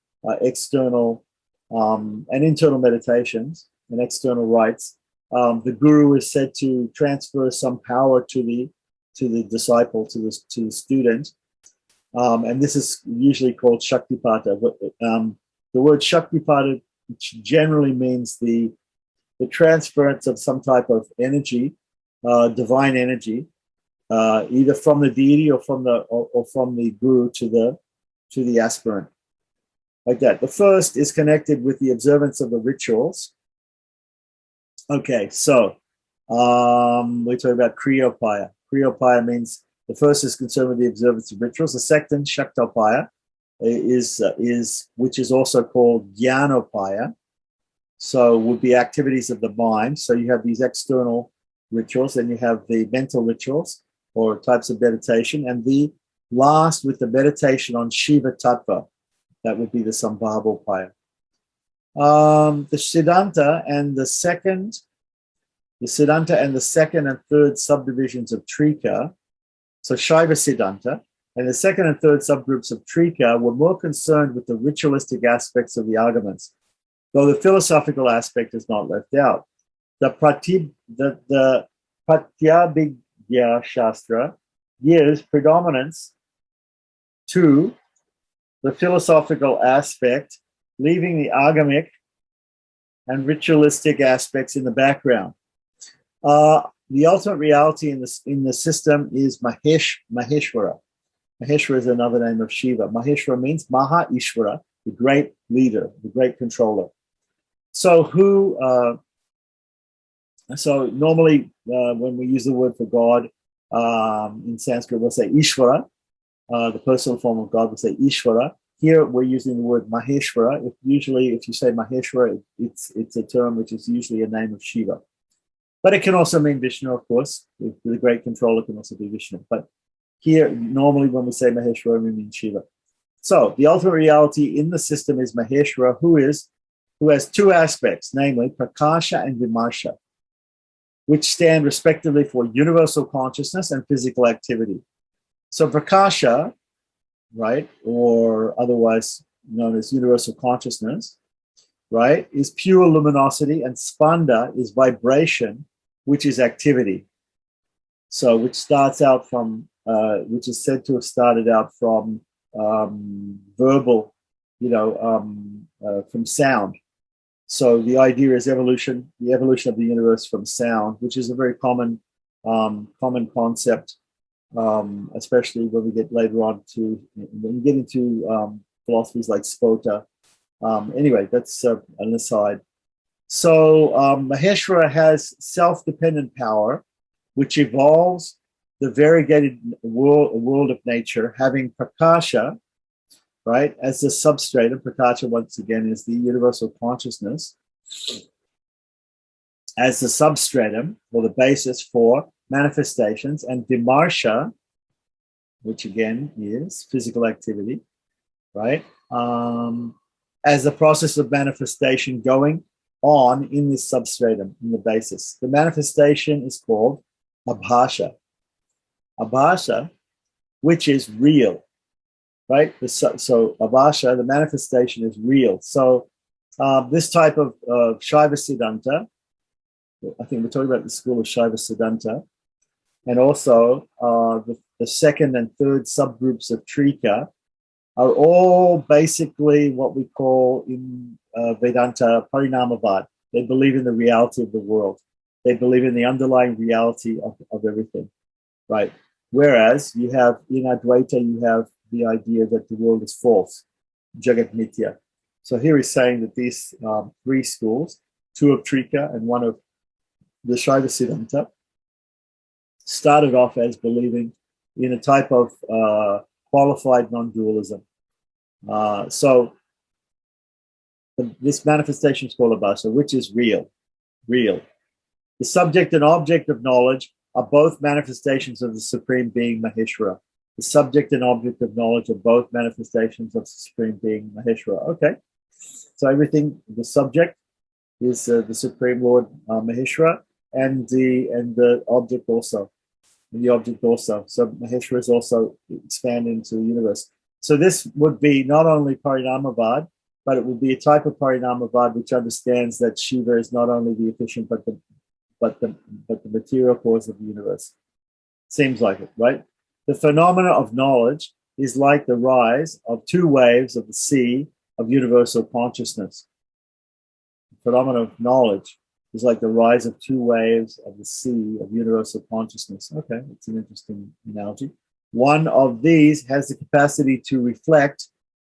S1: external and internal meditations and external rites. The guru is said to transfer some power to the disciple, to the student, and this is usually called Shaktipata. The word Shaktipata generally means the transference of some type of energy, divine energy, either from the deity or from the guru to the aspirant, like that. The first is connected with the observance of the rituals. Okay, so we're talking about Kriyopaya. Kriyopaya means the first is concerned with the observance of rituals. The second, Shaktopaya, which is also called Jnanopaya. So would be activities of the mind. So you have these external rituals, and you have the mental rituals or types of meditation, and the last with the meditation on Shiva Tattva. That would be the Sambhavopaya. The Siddhanta and the second and third subdivisions of Trika, so Shaiva Siddhanta, and the second and third subgroups of Trika were more concerned with the ritualistic aspects of the Agamas, though the philosophical aspect is not left out. The Pratyabhijna Shastra gives predominance to the philosophical aspect, leaving the agamic and ritualistic aspects in the background. The ultimate reality in the system is Maheshwara. Maheshwara is another name of Shiva. Maheshwara means Maha Ishvara, the great leader, the great controller. So so normally when we use the word for God in Sanskrit, we'll say Ishvara. The personal form of God, we'll say Ishvara. Here we're using the word Maheshwara. If you say Maheshwara, it's a term which is usually a name of Shiva. But it can also mean Vishnu, of course. The great controller can also be Vishnu. But here, normally when we say Maheshwara, we mean Shiva. So the ultimate reality in the system is Maheshwara, who has two aspects, namely Prakasha and Vimarsha, which stand respectively for universal consciousness and physical activity. So Prakasha, right, or otherwise known as universal consciousness, right, is pure luminosity, and Spanda is vibration, which is activity. So which starts out from which is said to have started out from verbal, from sound. So the idea is evolution, the evolution of the universe from sound, which is a very common concept, especially when we get later on to when we get into philosophies like Spota. Anyway, that's an aside. So Maheshwara has self-dependent power, which evolves the variegated world of nature, having Prakasha, right, as the substratum. Prakasha, once again, is the universal consciousness, as the substratum or the basis for manifestations, and Vimarsha, which again is physical activity, right, as the process of manifestation going on in this substratum, in the basis. The manifestation is called Abhasha. Abhasha, which is real, right? So Abhasha, the manifestation is real. So this type of Shaiva Siddhanta, I think we're talking about the school of Shaiva Siddhanta, and also the second and third subgroups of Trika are all basically what we call in Vedanta Parinamavad. They believe in the reality of the world. They believe in the underlying reality of everything, right? Whereas you have, in Advaita, you have the idea that the world is false, Jagat Mithya. So here he's saying that these three schools, two of Trika and one of the Shaiva Siddhanta, started off as believing in a type of qualified non-dualism. So this manifestation is called Abhasa, which is real. The subject and object of knowledge are both manifestations of the Supreme Being Maheshwara. The subject and object of knowledge are both manifestations of the Supreme Being Maheshwara. Okay, so everything, the subject is the Supreme Lord Maheshwara, and the object also. And the object also. So Maheshwara is also expanding into the universe. So this would be not only Parinamavad, but it would be a type of Parinamavad which understands that Shiva is not only the efficient but the material cause of the universe. Seems like it, right? The phenomena of knowledge is like the rise of two waves of the sea of universal consciousness. The phenomena of knowledge is like the rise of two waves of the sea of universal consciousness. Okay, it's an interesting analogy. One of these has the capacity to reflect,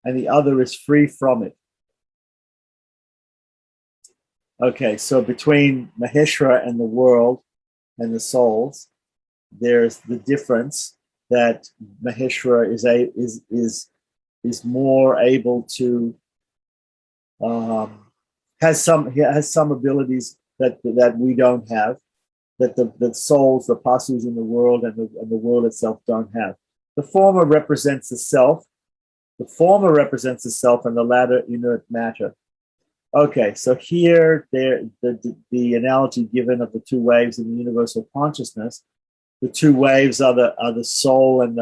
S1: and the other is free from it. Okay, so between Maheshwara and the world and the souls, there's the difference that Maheshwara is more able to has some abilities that we don't have, that the souls, the pasus in the world and the world itself don't have. The former represents the self. The former represents the self, and the latter inert matter. Okay, so here the analogy given of the two waves in the universal consciousness. The two waves are the soul and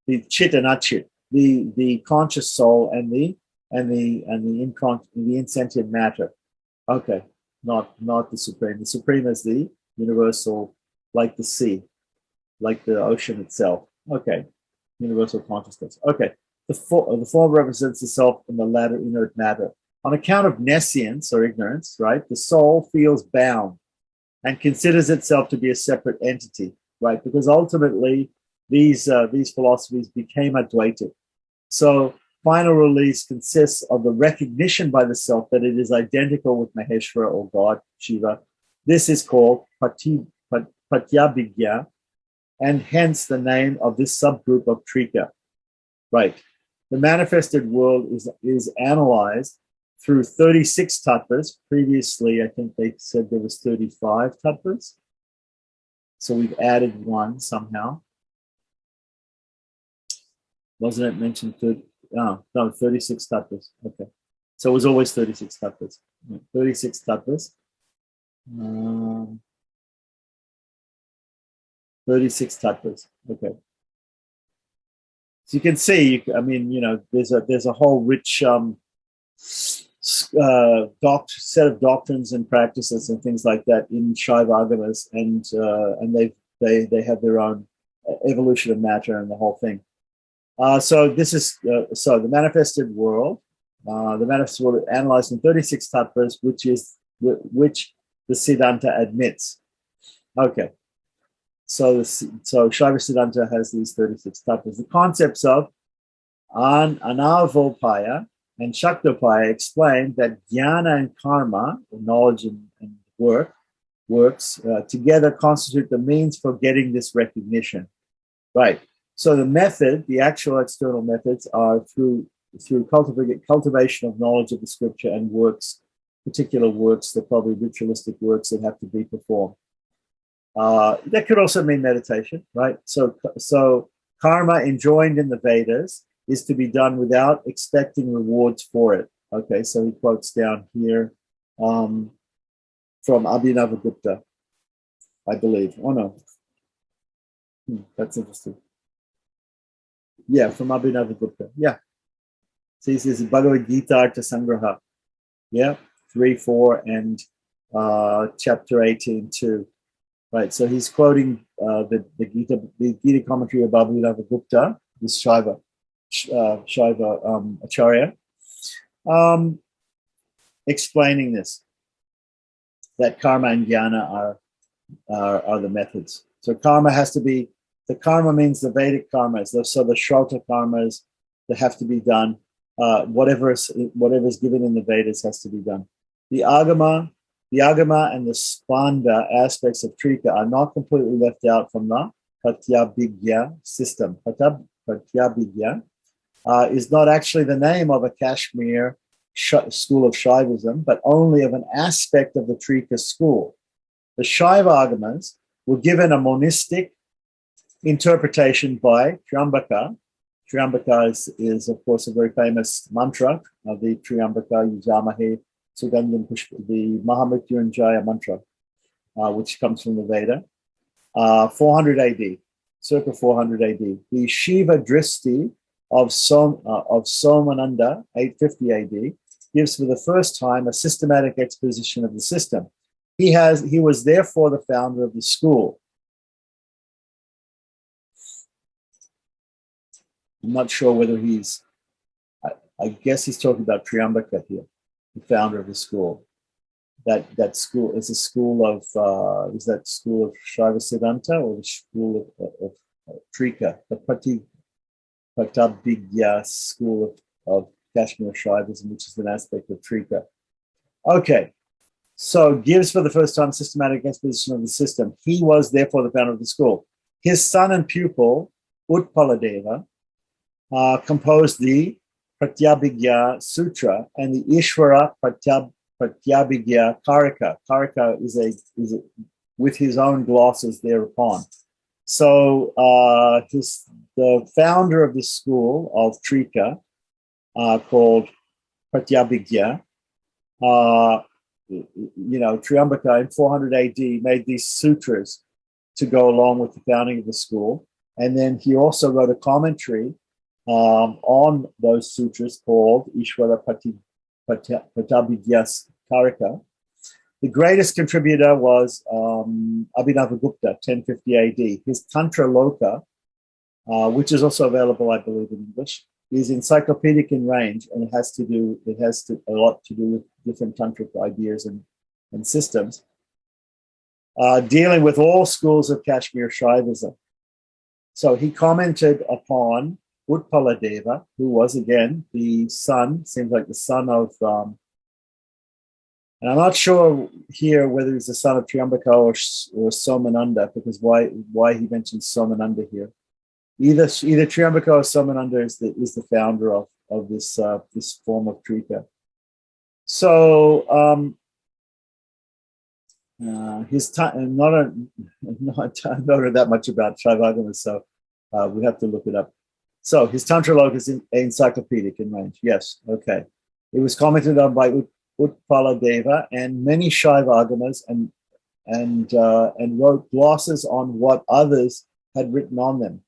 S1: the chit and achit, the conscious soul and the insentient matter. Okay, not the supreme. The supreme is the universal, like the sea, like the ocean itself. Okay, universal consciousness. Okay, the form represents the self and the latter inert matter. On account of nescience or ignorance, right, the soul feels bound and considers itself to be a separate entity, right? Because ultimately these philosophies became Advaitic. So final release consists of the recognition by the self that it is identical with Maheshwara or God, Shiva. This is called Pratyabhigya, and hence the name of this subgroup of Trika. Right. The manifested world is analyzed through 36 tattvas. Previously, I think they said there was 35 tattvas. So we've added one somehow. Wasn't it mentioned? 36 tattvas. Okay. So it was always 36 tattvas. 36 tattvas. 36 tattvas. Okay. So you can see, I mean, there's a whole rich set of doctrines and practices and things like that in Shaiva Agamas, and they have their own evolution of matter and the whole thing. So this is the manifested world. The manifested world analyzed in 36 tattvas, which the Siddhanta admits. Okay. So Shaiva Siddhanta has these 36 tattvas. The concepts of Anavopaya and Shaktopaya explain that jnana and karma, knowledge and works, together constitute the means for getting this recognition. Right. So the method, the actual external methods, are through cultivation of knowledge of the scripture and works, particular works, they're probably ritualistic works that have to be performed. That could also mean meditation, right? So karma enjoined in the Vedas is to be done without expecting rewards for it. Okay, so he quotes down here from Abhinavagupta, I believe. Oh no, that's interesting. Yeah, from Abhinavagupta. Yeah. So he says Bhagavad Gita Artha Sangraha. Yeah, 3-4 and chapter 18-2. Right. So he's quoting the Gita commentary of Abhinavagupta, this Shaiva Acharya, explaining this, that karma and jnana are the methods. So karma has to be, the karma means the Vedic karmas, so the Shrauta karmas that have to be done. Whatever is given in the Vedas has to be done. The Agama and the Spanda aspects of Trika are not completely left out from the Pratyabhigya system. Pratyabhigya is not actually the name of a Kashmir school of Shaivism, but only of an aspect of the Trika school. The Shaiva Agamas were given a monistic interpretation by Triambaka. Triambaka is of course, a very famous mantra of the Triambaka Yujamahe Sugandham Pushpa, the Mahamrityunjaya mantra, which comes from the Veda. 400 AD, circa 400 AD. The Shiva Dristi of Somananda, 850 AD, gives for the first time a systematic exposition of the system. He was therefore the founder of the school. I'm not sure whether I guess he's talking about Triambaka here, the founder of the school. That school is a school of, is that school of Shaiva Siddhanta or the school of Trika, the Pratyabhigya school of Kashmir Shaivism, which is an aspect of Trika. Okay, so gives for the first time systematic exposition of the system. He was therefore the founder of the school. His son and pupil, Utpaladeva, composed the Pratyabhigya Sutra and the Ishvara Pratyabhigya Karika. Karika is a with his own glosses thereupon. So the founder of this school of Trika, called Pratyabhigya, Triambaka in 400 AD made these sutras to go along with the founding of the school. And then he also wrote a commentary on those sutras called Ishvara Pratyabhigya Karika. The greatest contributor was Abhinavagupta, 1050 AD. His Tantra Loka, which is also available, I believe, in English, is encyclopedic in range, and it has a lot to do with different tantric ideas and systems, dealing with all schools of Kashmir Shaivism. So he commented upon Utpaladeva, who was again the son, seems like the son of, and I'm not sure here whether he's the son of Triambaka or Somananda, because why he mentions Somananda here. Either Triambaka or Somananda is the founder of this this form of Trika. So his time, not that much about Shaiva, so we have to look it up. So his Tantra Loka is encyclopedic in range. Yes, okay. It was commented on by Utpaladeva and many Shaiva Agamas and wrote glosses on what others had written on them.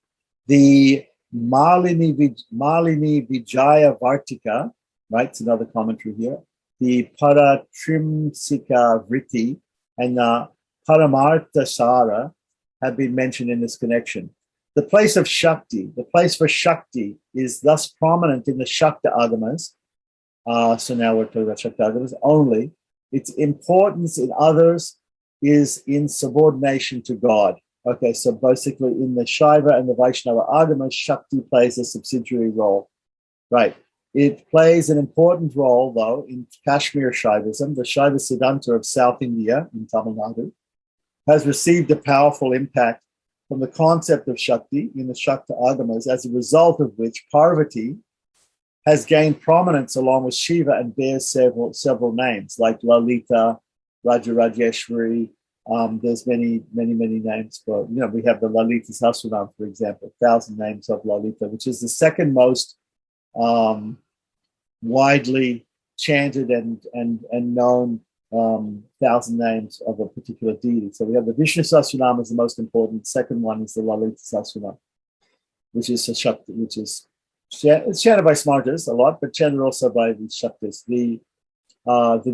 S1: The Malini Vijaya Vartika, right? It's another commentary here. The Paratrimsika Vritti and the Paramartha Sara have been mentioned in this connection. The place of Shakti, the place for Shakti, is thus prominent in the Shakta Agamas. So now we're talking about Shakta Agamas only. Its importance in others is in subordination to God. Okay, so basically in the Shaiva and the Vaishnava Agamas, Shakti plays a subsidiary role. Right. It plays an important role, though, in Kashmir Shaivism. The Shaiva Siddhanta of South India, in Tamil Nadu, has received a powerful impact from the concept of Shakti in the Shakta Agamas, as a result of which Parvati has gained prominence along with Shiva and bears several names, like Lalita, Rajarajeshwari. There's many names for, we have the Lalita Sahasranam, for example, 1,000 names of Lalita, which is the second most widely chanted and known 1,000 names of a particular deity. So we have the Vishnu Sahasranam as the most important. Second one is the Lalita Sahasranam, which is a Shakti, it's chanted by Smartas a lot, but chanted also by the Shaktis. The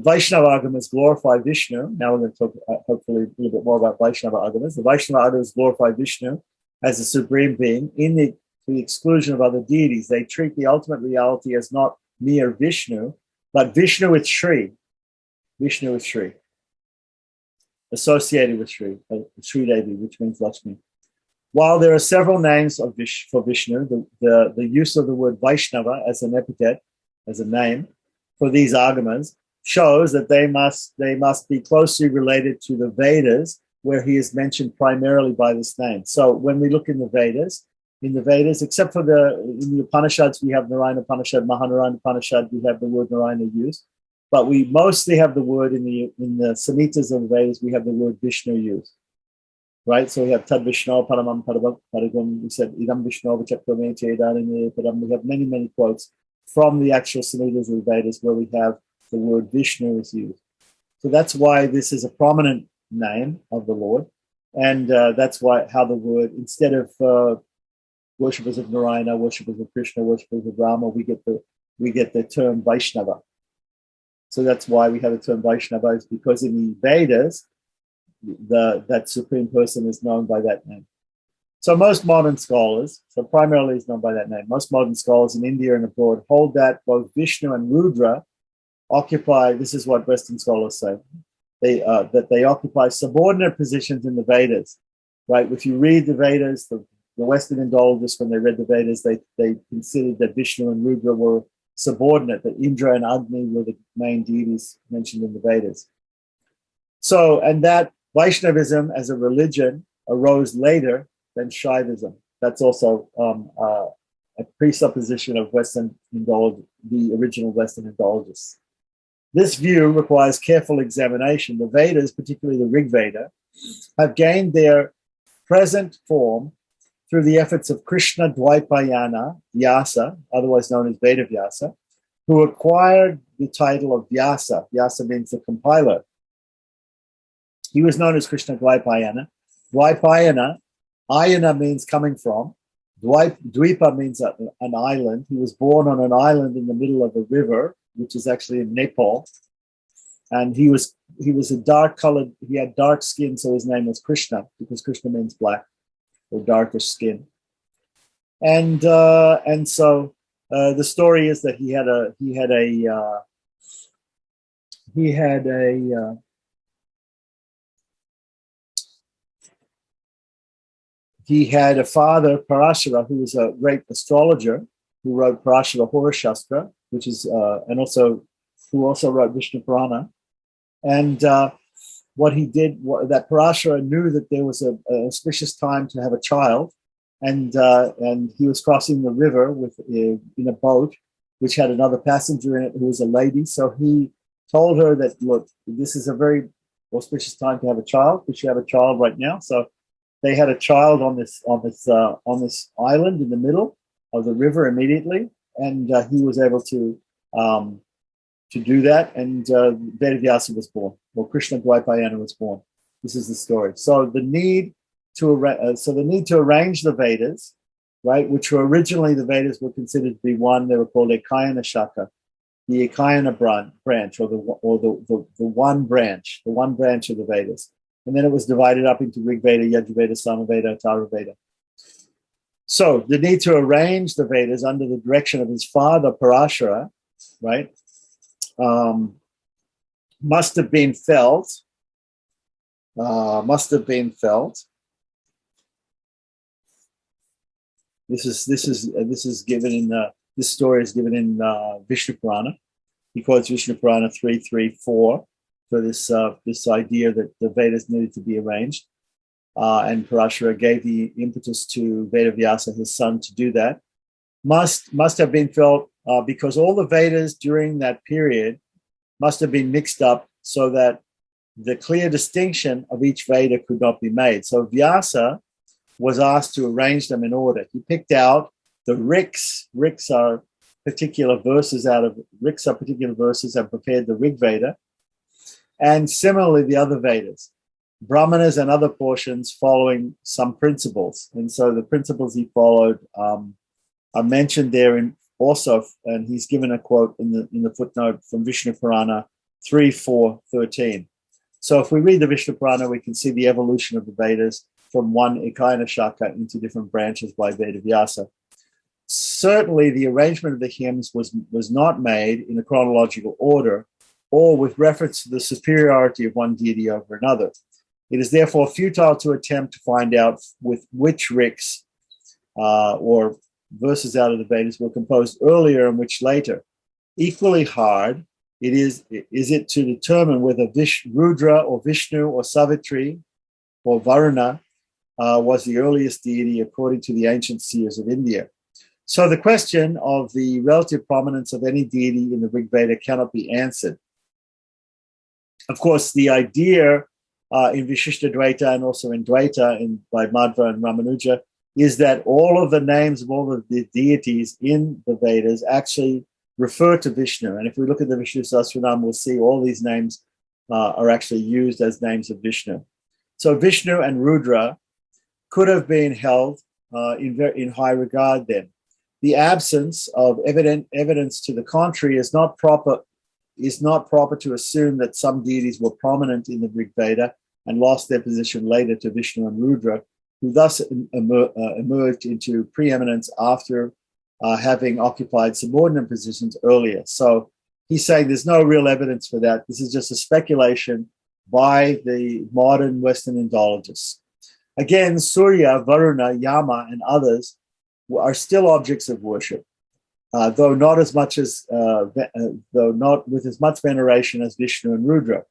S1: Vaishnava Agamas glorify Vishnu. Now we're going to talk hopefully a little bit more about Vaishnava Agamas. The Vaishnava Agamas glorify Vishnu as a supreme being to the exclusion of other deities. They treat the ultimate reality as not mere Vishnu, but Vishnu with Shri. Vishnu with Shri. Associated with Shri, Shri Devi, which means Lakshmi. While there are several names for Vishnu, the use of the word Vaishnava as an epithet, as a name, for these agamas shows that they must be closely related to the Vedas, where he is mentioned primarily by this name. So when we look in the Vedas, except for in the Upanishads, we have Narayana Upanishad, Mahanarayana Upanishad, we have the word Narayana used, but we mostly have the word in the Samhitas of the Vedas, we have the word Vishnu used. Right, so we have Tad Vishnu, Paramam Paragam, we said Idam Vishnu, Vichakrame, Chedarine, Param. We have many quotes from the actual Samhitas of the Vedas where we have the word Vishnu is used. So that's why this is a prominent name of the Lord. And that's how the word, instead of worshippers of Narayana, worshippers of Krishna, worshippers of Rama, we get the term Vaishnava. So that's why we have the term Vaishnava, is because in the Vedas, that supreme person is known by that name. So most modern scholars, primarily is known by that name, most modern scholars in India and abroad hold that both Vishnu and Rudra occupy, this is what Western scholars say, that they occupy subordinate positions in the Vedas, right? If you read the Vedas, the Western Indologists, when they read the Vedas, they considered that Vishnu and Rudra were subordinate, that Indra and Agni were the main deities mentioned in the Vedas. So, and that Vaishnavism as a religion arose later than Shaivism. That's also a presupposition of Western Indology, the original Western Indologists. This view requires careful examination. The Vedas, particularly the Rig Veda, have gained their present form through the efforts of Krishna Dvaipayana Vyasa, otherwise known as Veda Vyasa, who acquired the title of Vyasa. Vyasa means the compiler. He was known as Krishna Dvaipayana. Dvaipayana, Ayana means coming from. Dvipa means an island. He was born on an island in the middle of a river, which is actually in Nepal. And he was a dark-colored, he had dark skin, so his name was Krishna, because Krishna means black or darkish skin. And so the story is that he had a father, Parashara, who was a great astrologer, who wrote Parashara Horashastra, which is who also wrote Vishnu Purana. And what he did, that Parashara knew that there was an auspicious time to have a child, and he was crossing the river in a boat, which had another passenger in it who was a lady. So he told her that, look, this is a very auspicious time to have a child. We should have a child right now. So they had a child on this island in the middle of the river immediately, and he was able to do that. And Vedavyasa was born, or Krishna Dvaipayana was born. This is the story. So the need to arrange the Vedas, right, which were originally the Vedas were considered to be one. They were called Ekayana Shaka, the Ekayana branch, or the one branch of the Vedas. And then it was divided up into Rig Veda, Yajurveda, Samaveda, Atharva Veda. So the need to arrange the Vedas under the direction of his father, Parashara, right, must have been felt. This is given in this story is given in Vishnu Purana. He quotes Vishnu Purana 3.3.4 for this idea that the Vedas needed to be arranged, and Parashara gave the impetus to Vedavyasa, his son, to do that. Must have been felt because all the Vedas during that period must have been mixed up so that the clear distinction of each Veda could not be made. So Vyasa was asked to arrange them in order. He picked out the Riks. Riks are particular verses and prepared the Rig Veda. And similarly, the other Vedas, Brahmanas and other portions following some principles. And so the principles he followed are mentioned there also, and he's given a quote in the footnote from Vishnu Purana 3.4.13. So if we read the Vishnu Purana, we can see the evolution of the Vedas from one Ikayana Shaka into different branches by Vedavyasa. Certainly, the arrangement of the hymns was not made in a chronological order or with reference to the superiority of one deity over another. It is therefore futile to attempt to find out with which riks or verses out of the Vedas were composed earlier and which later. Equally hard is it to determine whether Rudra or Vishnu or Savitri or Varuna was the earliest deity according to the ancient seers of India. So the question of the relative prominence of any deity in the Rig Veda cannot be answered. Of course, the idea in Vishishtadvaita and also in Dvaita by Madhva and Ramanuja is that all of the names of all of the deities in the Vedas actually refer to Vishnu. And if we look at the Vishnu Sahasranam, we'll see all these names are actually used as names of Vishnu. So Vishnu and Rudra could have been held in high regard then. The absence of evidence to the contrary is not proper to assume that some deities were prominent in the Rig Veda and lost their position later to Vishnu and Rudra, who thus emerged into preeminence after having occupied subordinate positions earlier. So he's saying there's no real evidence for that. This is just a speculation by the modern Western Indologists. Again, Surya, Varuna, Yama, and others are still objects of worship, though not with as much veneration as Vishnu and Rudra.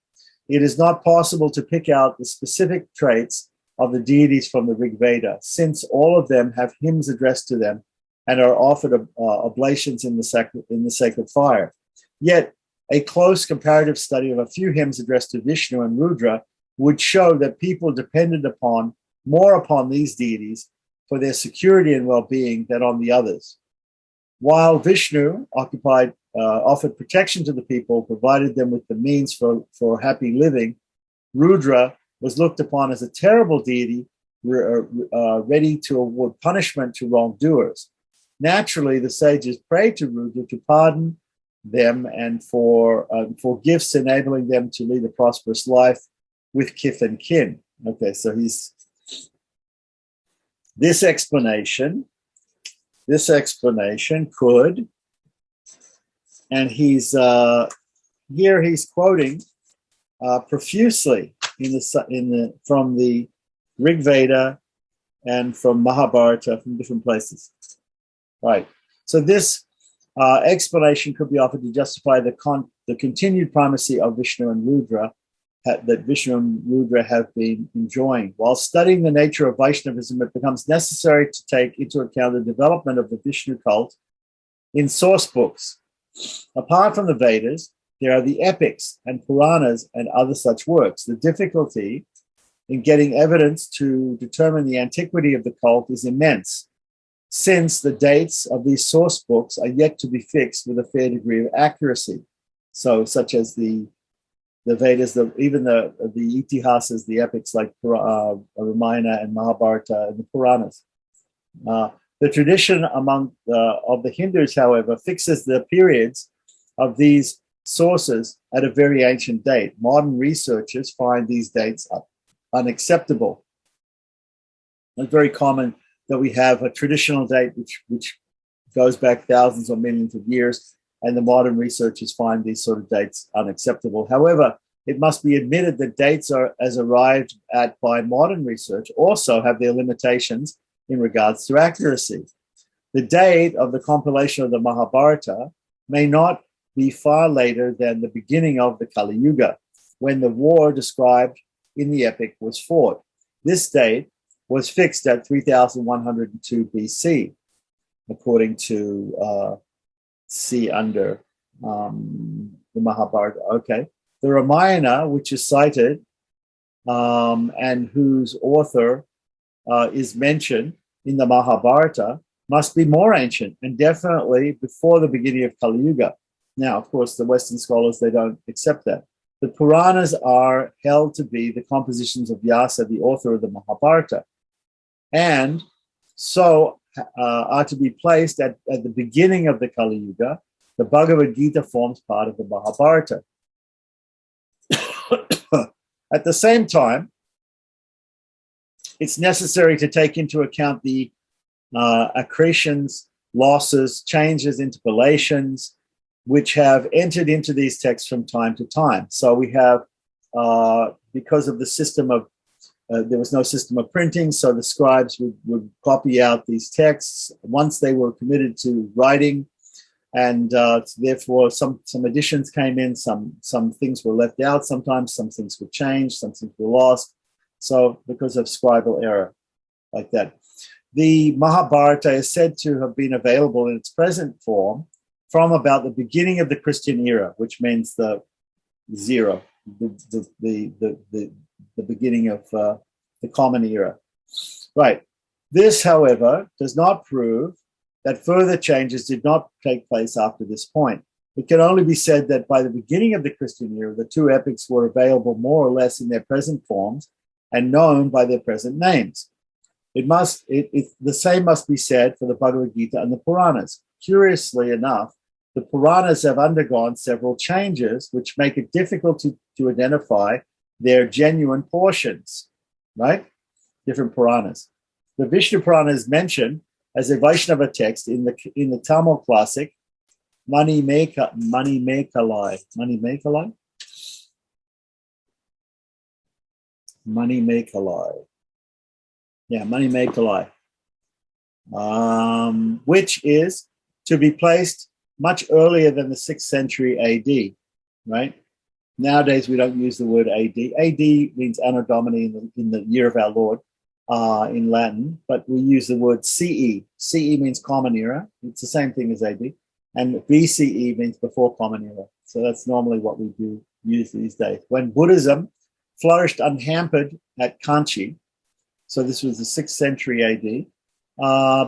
S1: It is not possible to pick out the specific traits of the deities from the Rig Veda, since all of them have hymns addressed to them and are offered oblations in the sacred fire. Yet, a close comparative study of a few hymns addressed to Vishnu and Rudra would show that people depended more upon these deities for their security and well-being than on the others. While Vishnu offered protection to the people, provided them with the means for happy living, Rudra was looked upon as a terrible deity, ready to award punishment to wrongdoers. Naturally, the sages prayed to Rudra to pardon them and for gifts enabling them to lead a prosperous life with kith and kin. Okay, so this explanation could, and he's quoting profusely from the Rig Veda and from Mahabharata, from different places. Right. So this explanation could be offered to justify the continued primacy of Vishnu and Rudra that Vishnu and Rudra have been enjoying. While studying the nature of Vaishnavism, it becomes necessary to take into account the development of the Vishnu cult in source books. Apart from the Vedas, there are the epics and Puranas and other such works. The difficulty in getting evidence to determine the antiquity of the cult is immense, since the dates of these source books are yet to be fixed with a fair degree of accuracy. So, such as the Vedas, even the Itihasas, the epics like Ramayana and Mahabharata and the Puranas. The tradition of the Hindus, however, fixes the periods of these sources at a very ancient date. Modern researchers find these dates unacceptable. It's very common that we have a traditional date which goes back thousands or millions of years, and the modern researchers find these sort of dates unacceptable. However, it must be admitted that dates are as arrived at by modern research also have their limitations in regards to accuracy. The date of the compilation of the Mahabharata may not be far later than the beginning of the Kali Yuga, when the war described in the epic was fought. This date was fixed at 3102 BC, according to see under the Mahabharata. Okay. The Ramayana, which is cited and whose author is mentioned in the Mahabharata, must be more ancient and definitely before the beginning of Kali Yuga. Now, of course, the Western scholars, they don't accept that. The Puranas are held to be the compositions of Vyasa, the author of the Mahabharata, and so are to be placed at the beginning of the Kali Yuga. The Bhagavad Gita forms part of the Mahabharata. At the same time, it's necessary to take into account the accretions, losses, changes, interpolations, which have entered into these texts from time to time. So we have, because of the system of, there was no system of printing, so the scribes would copy out these texts once they were committed to writing, and therefore some additions came in, some things were left out, sometimes some things were changed, some things were lost. So because of scribal error, like that. The Mahabharata is said to have been available in its present form from about the beginning of the Christian era, which means the zero, the beginning of the Common Era. Right. This, however, does not prove that further changes did not take place after this point. It can only be said that by the beginning of the Christian era, the two epics were available more or less in their present forms and known by their present names. The same must be said for the Bhagavad Gita and the Puranas. Curiously enough, the Puranas have undergone several changes which make it difficult to identify their genuine portions, right? Different Puranas. The Vishnu Purana is mentioned as a Vaishnava text in the Tamil classic Mani Mekalai. Yeah, Mani Mekalai. Which is to be placed much earlier than the 6th century AD, right? Nowadays, we don't use the word AD. AD means Anno Domini in the year of our Lord in Latin, but we use the word CE. CE means Common Era. It's the same thing as AD. And BCE means before Common Era. So that's normally what we do use these days. When Buddhism flourished unhampered at Kanchi, so this was the 6th century AD,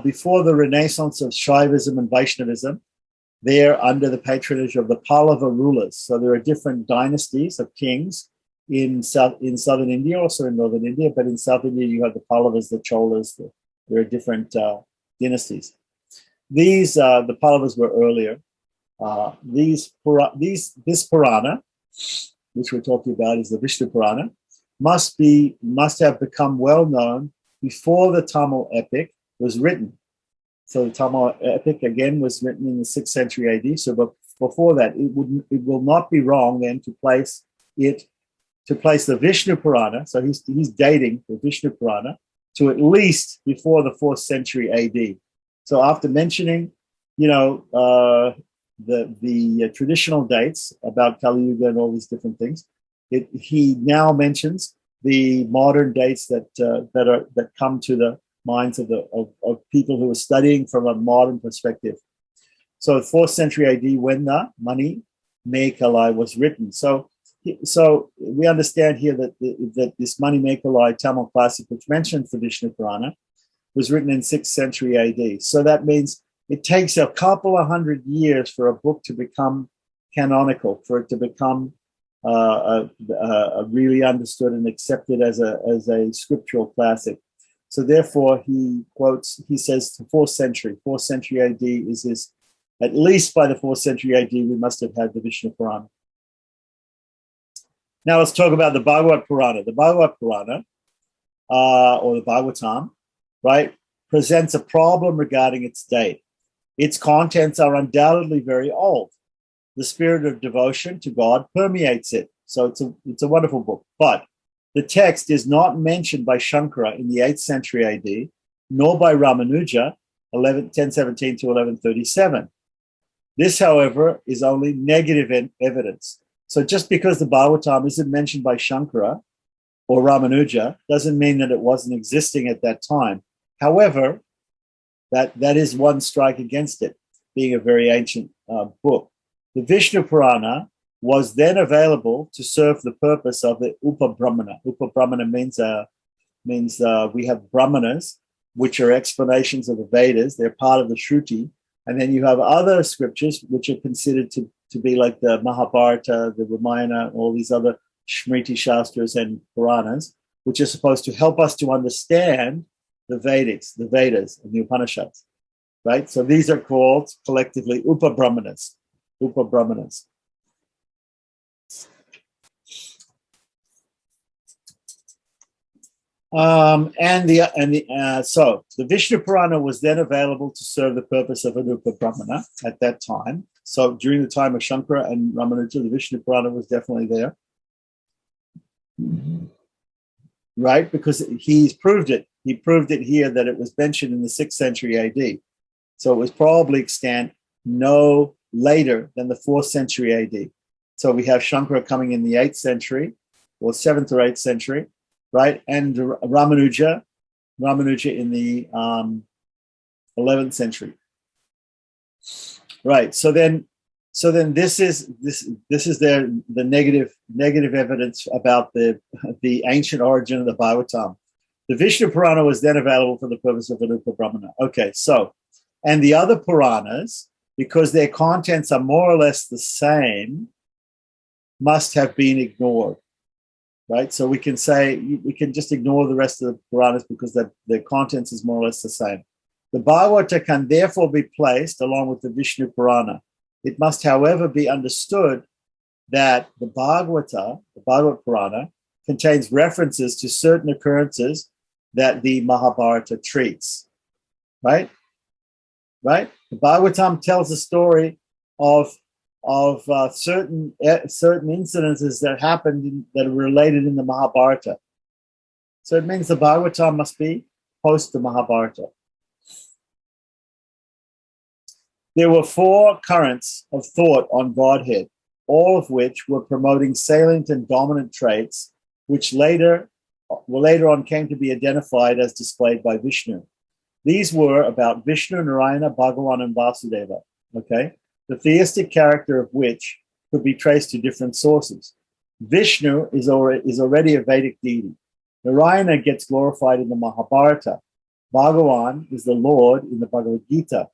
S1: before the renaissance of Shaivism and Vaishnavism, they're under the patronage of the Pallava rulers. So there are different dynasties of kings in southern India, also in northern India, but in South India you have the Pallavas, the Cholas. There are different dynasties. The Pallavas were earlier. This Purana, which we're talking about, is the Vishnu Purana, must have become well known before the Tamil epic was written. So the Tamil epic again was written in the 6th century AD. So before that, it will not be wrong then to place the Vishnu Purana. So he's dating the Vishnu Purana to at least before the 4th century AD. So after mentioning, the traditional dates about Kali Yuga and all these different things, he now mentions the modern dates that come to the minds of people who are studying from a modern perspective. So 4th century AD, when the Mani Mekalai was written. So we understand here that this Mani Mekalai Tamil classic, which mentions the Vishnu Purana, was written in 6th century AD. So that means it takes a couple of hundred years for a book to become canonical, for it to become really understood and accepted as a scriptural classic. So therefore, he says the 4th century AD is his, at least by the 4th century AD, we must have had the Vishnu Purana. Now let's talk about the Bhagavad Purana. The Bhagavad Purana, or the Bhagavatam, right, presents a problem regarding its date. Its contents are undoubtedly very old. The spirit of devotion to God permeates it. So it's a wonderful book. But the text is not mentioned by Shankara in the 8th century AD, nor by Ramanuja, 1017 to 1137. This, however, is only negative evidence. So just because the Bhagavatam isn't mentioned by Shankara or Ramanuja doesn't mean that it wasn't existing at that time. However, that is one strike against it, being a very ancient book. The Vishnu Purana was then available to serve the purpose of the Upa-Brahmana. Upa-Brahmana means we have Brahmanas, which are explanations of the Vedas. They're part of the Shruti. And then you have other scriptures, which are considered to be like the Mahabharata, the Ramayana, all these other Smriti Shastras and Puranas, which are supposed to help us to understand the Vedas, and the Upanishads, right? So these are called collectively Upa-Brahmanas. Upa-Brahmanas. So the Vishnu Purana was then available to serve the purpose of an Upa-Brahmana at that time. So during the time of Shankara and Ramanuja, the Vishnu Purana was definitely there, right? Because he's proved it. He proved it here that it was mentioned in the 6th century AD. So it was probably extant no later than the 4th century AD. So we have Shankara coming in the 8th century or 7th or 8th century, right? And Ramanuja in the 11th century, right? So then this is the negative evidence about the ancient origin of the Bhagavatam. The Vishnu Purana was then available for the purpose of an Upa-Brahmana. Okay, so, and the other Puranas, because their contents are more or less the same, must have been ignored, right? So we can just ignore the rest of the Puranas because their contents is more or less the same. The Bhagavata can therefore be placed along with the Vishnu Purana. It must, however, be understood that the Bhagavata Purana, contains references to certain occurrences that the Mahabharata treats, right? Right? The Bhagavatam tells the story of certain incidences that happened that are related in the Mahabharata. So it means the Bhagavatam must be post the Mahabharata. There were 4 currents of thought on Godhead, all of which were promoting salient and dominant traits, which later on came to be identified as displayed by Vishnu. These were about Vishnu, Narayana, Bhagavan, and Vasudeva, okay? The theistic character of which could be traced to different sources. Vishnu is already a Vedic deity. Narayana gets glorified in the Mahabharata. Bhagavan is the Lord in the Bhagavad Gita.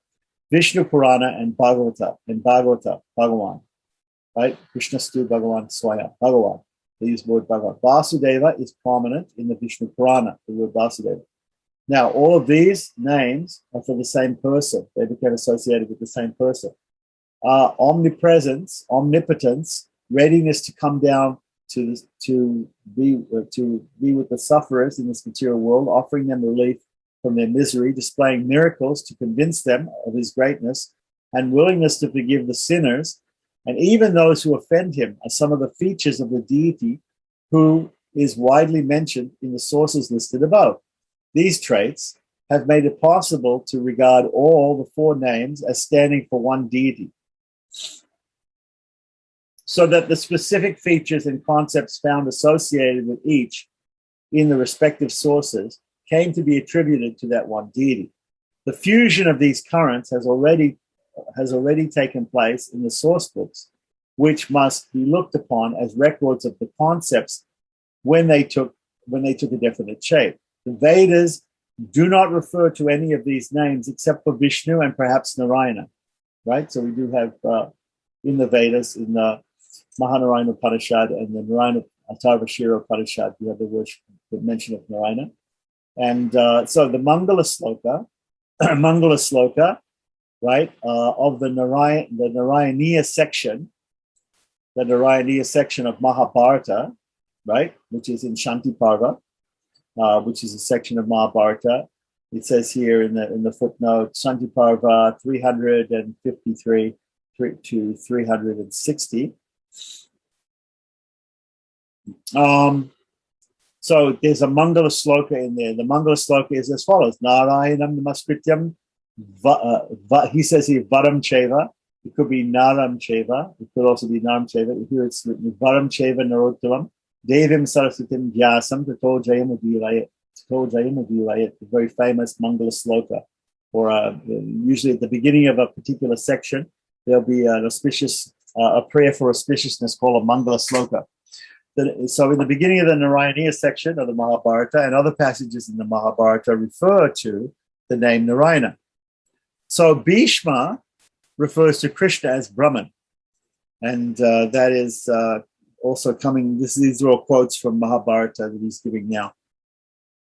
S1: Vishnu Purana and Bhagavata, Bhagavan, right? Krishna Stu Bhagavan Swaya, Bhagavan. They use the word Bhagavan. Vasudeva is prominent in the Vishnu Purana, the word Vasudeva. Now, all of these names are for the same person. They became associated with the same person. Omnipresence, omnipotence, readiness to come down to be with the sufferers in this material world, offering them relief from their misery, displaying miracles to convince them of his greatness, and willingness to forgive the sinners, and even those who offend him, are some of the features of the deity who is widely mentioned in the sources listed above. These traits have made it possible to regard all the 4 names as standing for one deity, so that the specific features and concepts found associated with each in the respective sources came to be attributed to that one deity. The fusion of these currents has already taken place in the source books, which must be looked upon as records of the concepts when they took a definite shape. The Vedas do not refer to any of these names except for Vishnu and perhaps Narayana, right? So we do have in the Vedas, in the Mahanarayana Upanishad and the Narayana Atharvashira Upanishad, we have the mention of Narayana. And so the Mangala Sloka, right, of the Narayaniya section of Mahabharata, right, which is in Shanti Parva, which is a section of Mahabharata, It says here in the footnote, Shanti Parva 353 to 360. So there's a Mangala Sloka in there. The Mangala Sloka is as follows: Narayanam Namaskrityam. He says here Varam Cheva. It could be Naram Cheva. It could also be Naram Cheva. Here it's written Varam Cheva Narottamam. Devim Saraswatim Vyasam Tato Jayam Avilayat. Tato Jayam Avilayat. The very famous Mangala Sloka. Or usually at the beginning of a particular section, there'll be an auspicious, a prayer for auspiciousness called a Mangala Sloka. So in the beginning of the Narayaniya section of the Mahabharata and other passages in the Mahabharata refer to the name Narayana. So Bhishma refers to Krishna as Brahman. And that is also coming, these are all quotes from Mahabharata that he's giving now.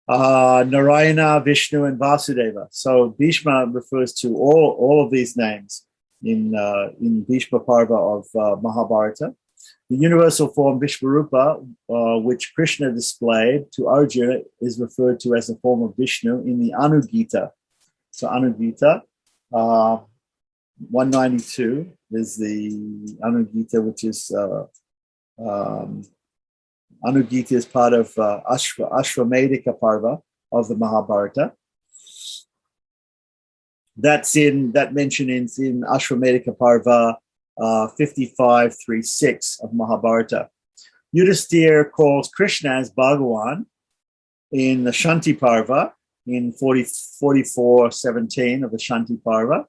S1: Narayana, Vishnu, and Vasudeva. So Bhishma refers to all of these names in Bhishma Parva of Mahabharata. The universal form Vishvarupa, which Krishna displayed to Arjuna, is referred to as a form of Vishnu in the Anugita. So Anugita, 192 is the Anugita, which is Anugita is part of Ashvamedika Parva of the Mahabharata. That mention is in Ashvamedika Parva 55.3.6 of Mahabharata. Yudhisthira calls Krishna as Bhagavan in the Shanti Parva in 44.17 of the Shanti Parva.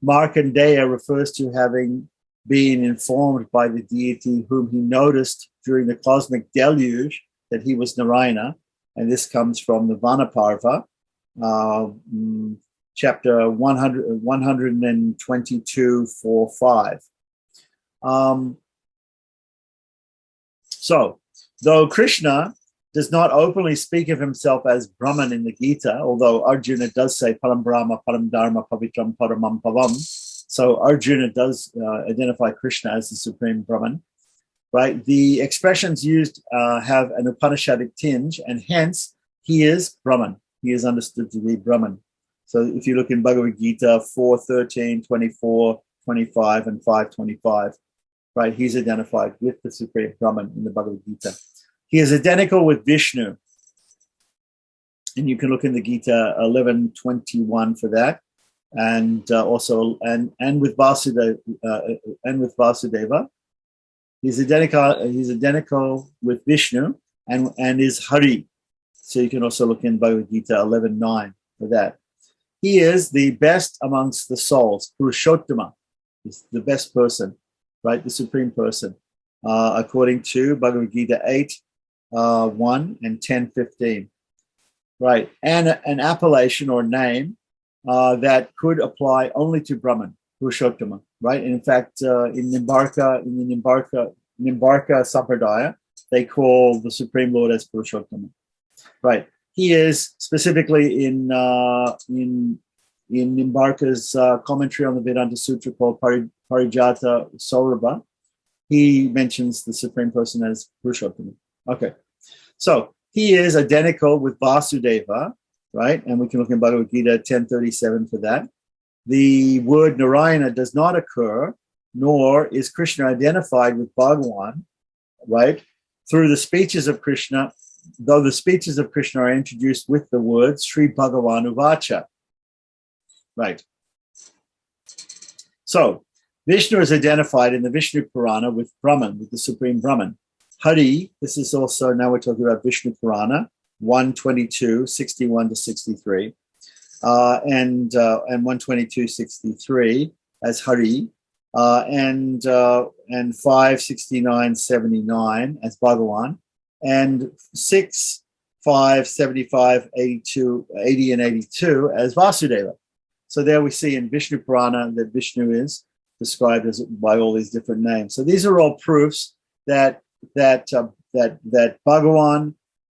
S1: Markandeya refers to having been informed by the deity whom he noticed during the cosmic deluge that he was Narayana, and this comes from the Vana Parva, chapter 122.4.5. So, though Krishna does not openly speak of himself as Brahman in the Gita, although Arjuna does say Param Brahma, Param Dharma, Pavitram, Paramam Pavam, so Arjuna does identify Krishna as the supreme Brahman, right? The expressions used have an Upanishadic tinge, and hence he is Brahman. He is understood to be Brahman. So if you look in Bhagavad Gita 4.13, 24, 25, and 5.25, right, he's identified with the Supreme Brahman in the Bhagavad Gita. He is identical with Vishnu. And you can look in the Gita 11.21 for that. And also, and with Vasudeva, he's identical with Vishnu and is Hari. So you can also look in Bhagavad Gita 11.9 for that. He is the best amongst the souls. Purushottama is the best person, right? The supreme person, according to Bhagavad Gita 8.1 and 10.15, right? And an appellation or name that could apply only to Brahman, Purushottama, right? And in fact, in the Nimbarka Sampradaya, they call the Supreme Lord as Purushottama, right? He is specifically in Nimbarka's commentary on the Vedanta Sutra called Parijata Saurabha. He mentions the Supreme Person as Purushottama. Okay, so he is identical with Vasudeva, right? And we can look in Bhagavad Gita 10.37 for that. The word Narayana does not occur, nor is Krishna identified with Bhagavan, right? Through the speeches of Krishna, though the speeches of Krishna are introduced with the words Sri Bhagavan Uvacha, right? So Vishnu is identified in the Vishnu Purana with Brahman, with the Supreme Brahman. Hari, this is also, now we're talking about Vishnu Purana, 122, 61 to 63, and 122, 63 as Hari, and 569, 79 as Bhagavan, and 6, 5, 75, 82, 80, and 82 as Vasudeva. So there we see in Vishnu Purana that Vishnu is described as by all these different names. So these are all proofs that Bhagavan,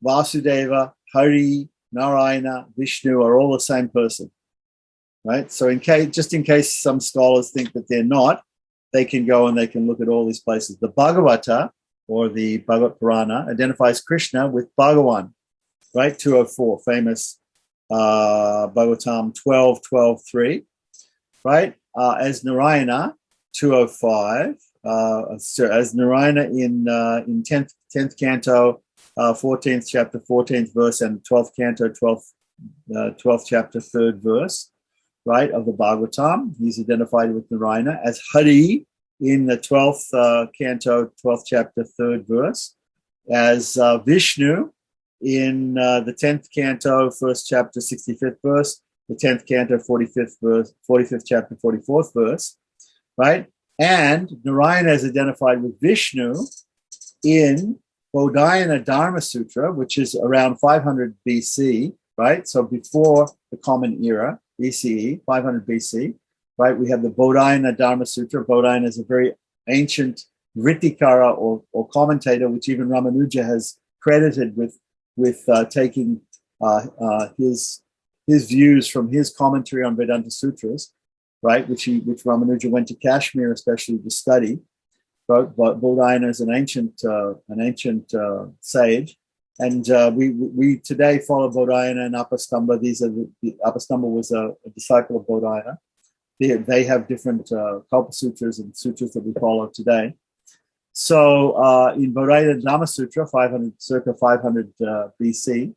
S1: Vasudeva, Hari, Narayana, Vishnu are all the same person, right? So in case some scholars think that they're not, they can go and they can look at all these places. The Bhagavata, or the Bhagavad Purana, identifies Krishna with Bhagavan, right? 204, famous Bhagavatam 12:12:3, right? As Narayana 205, as Narayana in 10th canto, 14th chapter, 14th verse, and 12th canto, 12th chapter, 3rd verse, right, of the Bhagavatam. He's identified with Narayana as Hari in the 12th canto, 12th chapter, 3rd verse, as Vishnu in the 10th canto, 1st chapter, 65th verse, the 10th canto, 45th verse, 45th chapter, 44th verse, right? And Narayana is identified with Vishnu in Bodhayana Dharma Sutra, which is around 500 BC, right? So before the Common Era, BCE, 500 BC, right? We have the Bodhayana Dharma Sutra. Bodhayana is a very ancient Vritikara or commentator, which even Ramanuja has credited with taking his views from his commentary on Vedanta Sutras, right? Which Ramanuja went to Kashmir especially to study. But Bodhayana is an ancient sage, and we today follow Bodhayana and Apastamba. Apastamba was a disciple of Bodhayana. They have different Kalpa Sutras and sutras that we follow today. So in Bodhayana Dhamma Sutra, circa 500 BC,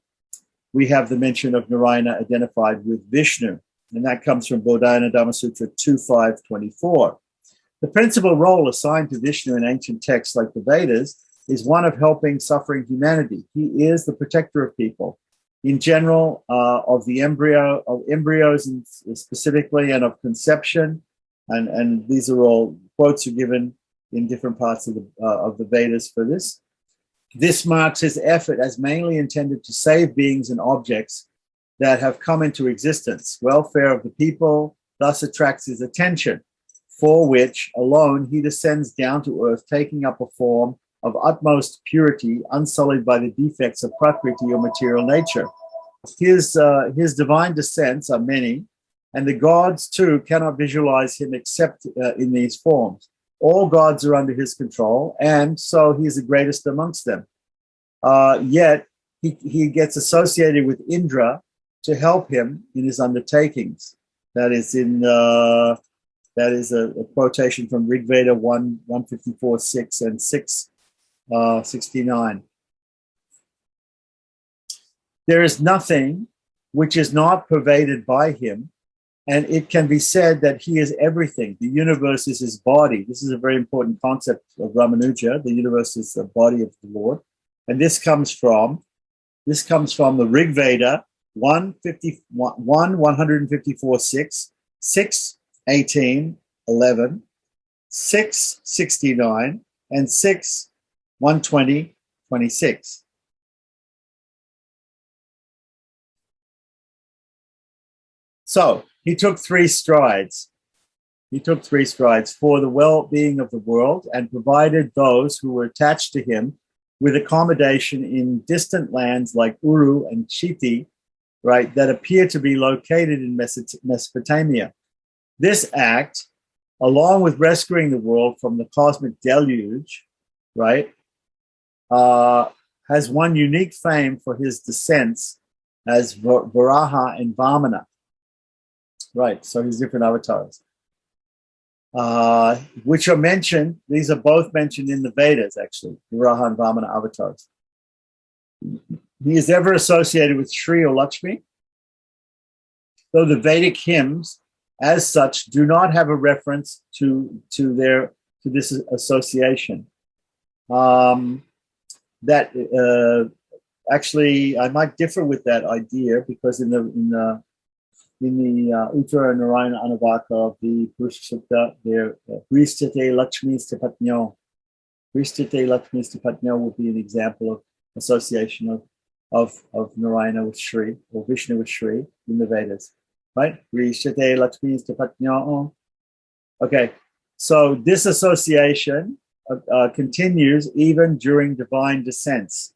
S1: we have the mention of Narayana identified with Vishnu, and that comes from Bodhayana Dhamma Sutra 2.5.24. The principal role assigned to Vishnu in ancient texts like the Vedas is one of helping suffering humanity. He is the protector of people, in general, of embryos specifically, and of conception. And these are all quotes are given in different parts of the Vedas for this. This marks his effort as mainly intended to save beings and objects that have come into existence. Welfare of the people thus attracts his attention, for which alone he descends down to earth, taking up a form of utmost purity, unsullied by the defects of prakriti or material nature. His divine descents are many, and the gods too cannot visualize him except in these forms. All gods are under his control, and so he is the greatest amongst them. Yet he gets associated with Indra to help him in his undertakings. That is a quotation from Rig Veda 154.6 and 6.69. There is nothing which is not pervaded by him, and it can be said that he is everything. The universe is his body. This is a very important concept of Ramanuja. The universe is the body of the Lord. And this comes from the Rig Veda 154.6, 6.18.11, 6.69, and 6.120.26. So he took three strides. He took three strides for the well-being of the world and provided those who were attached to him with accommodation in distant lands like Uru and Chiti, right, that appear to be located in Mesopotamia. This act, along with rescuing the world from the cosmic deluge, right, has won unique fame for his descents as Varaha and Vamana. Right, so his different avatars, which are mentioned. These are both mentioned in the Vedas, actually, Varaha and Vamana avatars. He is ever associated with Shri or Lakshmi, though the Vedic hymns, as such, do not have a reference to this association. Actually, I might differ with that idea, because in the Uttara Narayana Anuvaka of the Purusha Sukta, there, Hristate Lakshmi Stipatnyo. Hristate Lakshmi Stipatnyo would be an example of association of Narayana with Shri, or Vishnu with Shri in the Vedas, right? Hristate Lakshmi Stipatnyo. Okay, so this association continues even during divine descents.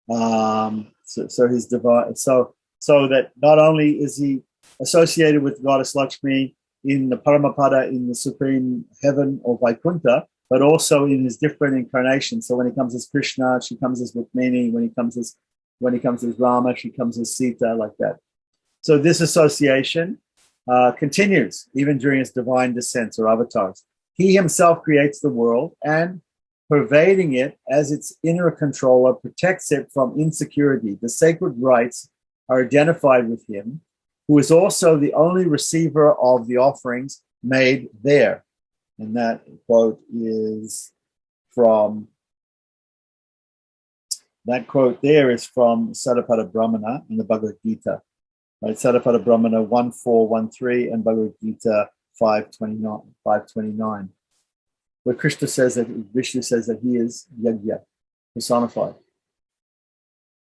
S1: So his divine, so that not only is he associated with Goddess Lakshmi in the Paramapada, in the supreme heaven or Vaikuntha, but also in his different incarnations. So when he comes as Krishna, she comes as Rukmini. When he comes as Rama, she comes as Sita, like that. So this association continues even during his divine descents or avatars. He himself creates the world and, pervading it as its inner controller, protects it from insecurity. The sacred rites are identified with him, who is also the only receiver of the offerings made there. And that quote is from Sadapada Brahmana in the Bhagavad Gita. Right, Sadapada Brahmana 1413 and Bhagavad Gita 529, where Vishnu says that he is Yajna, personified.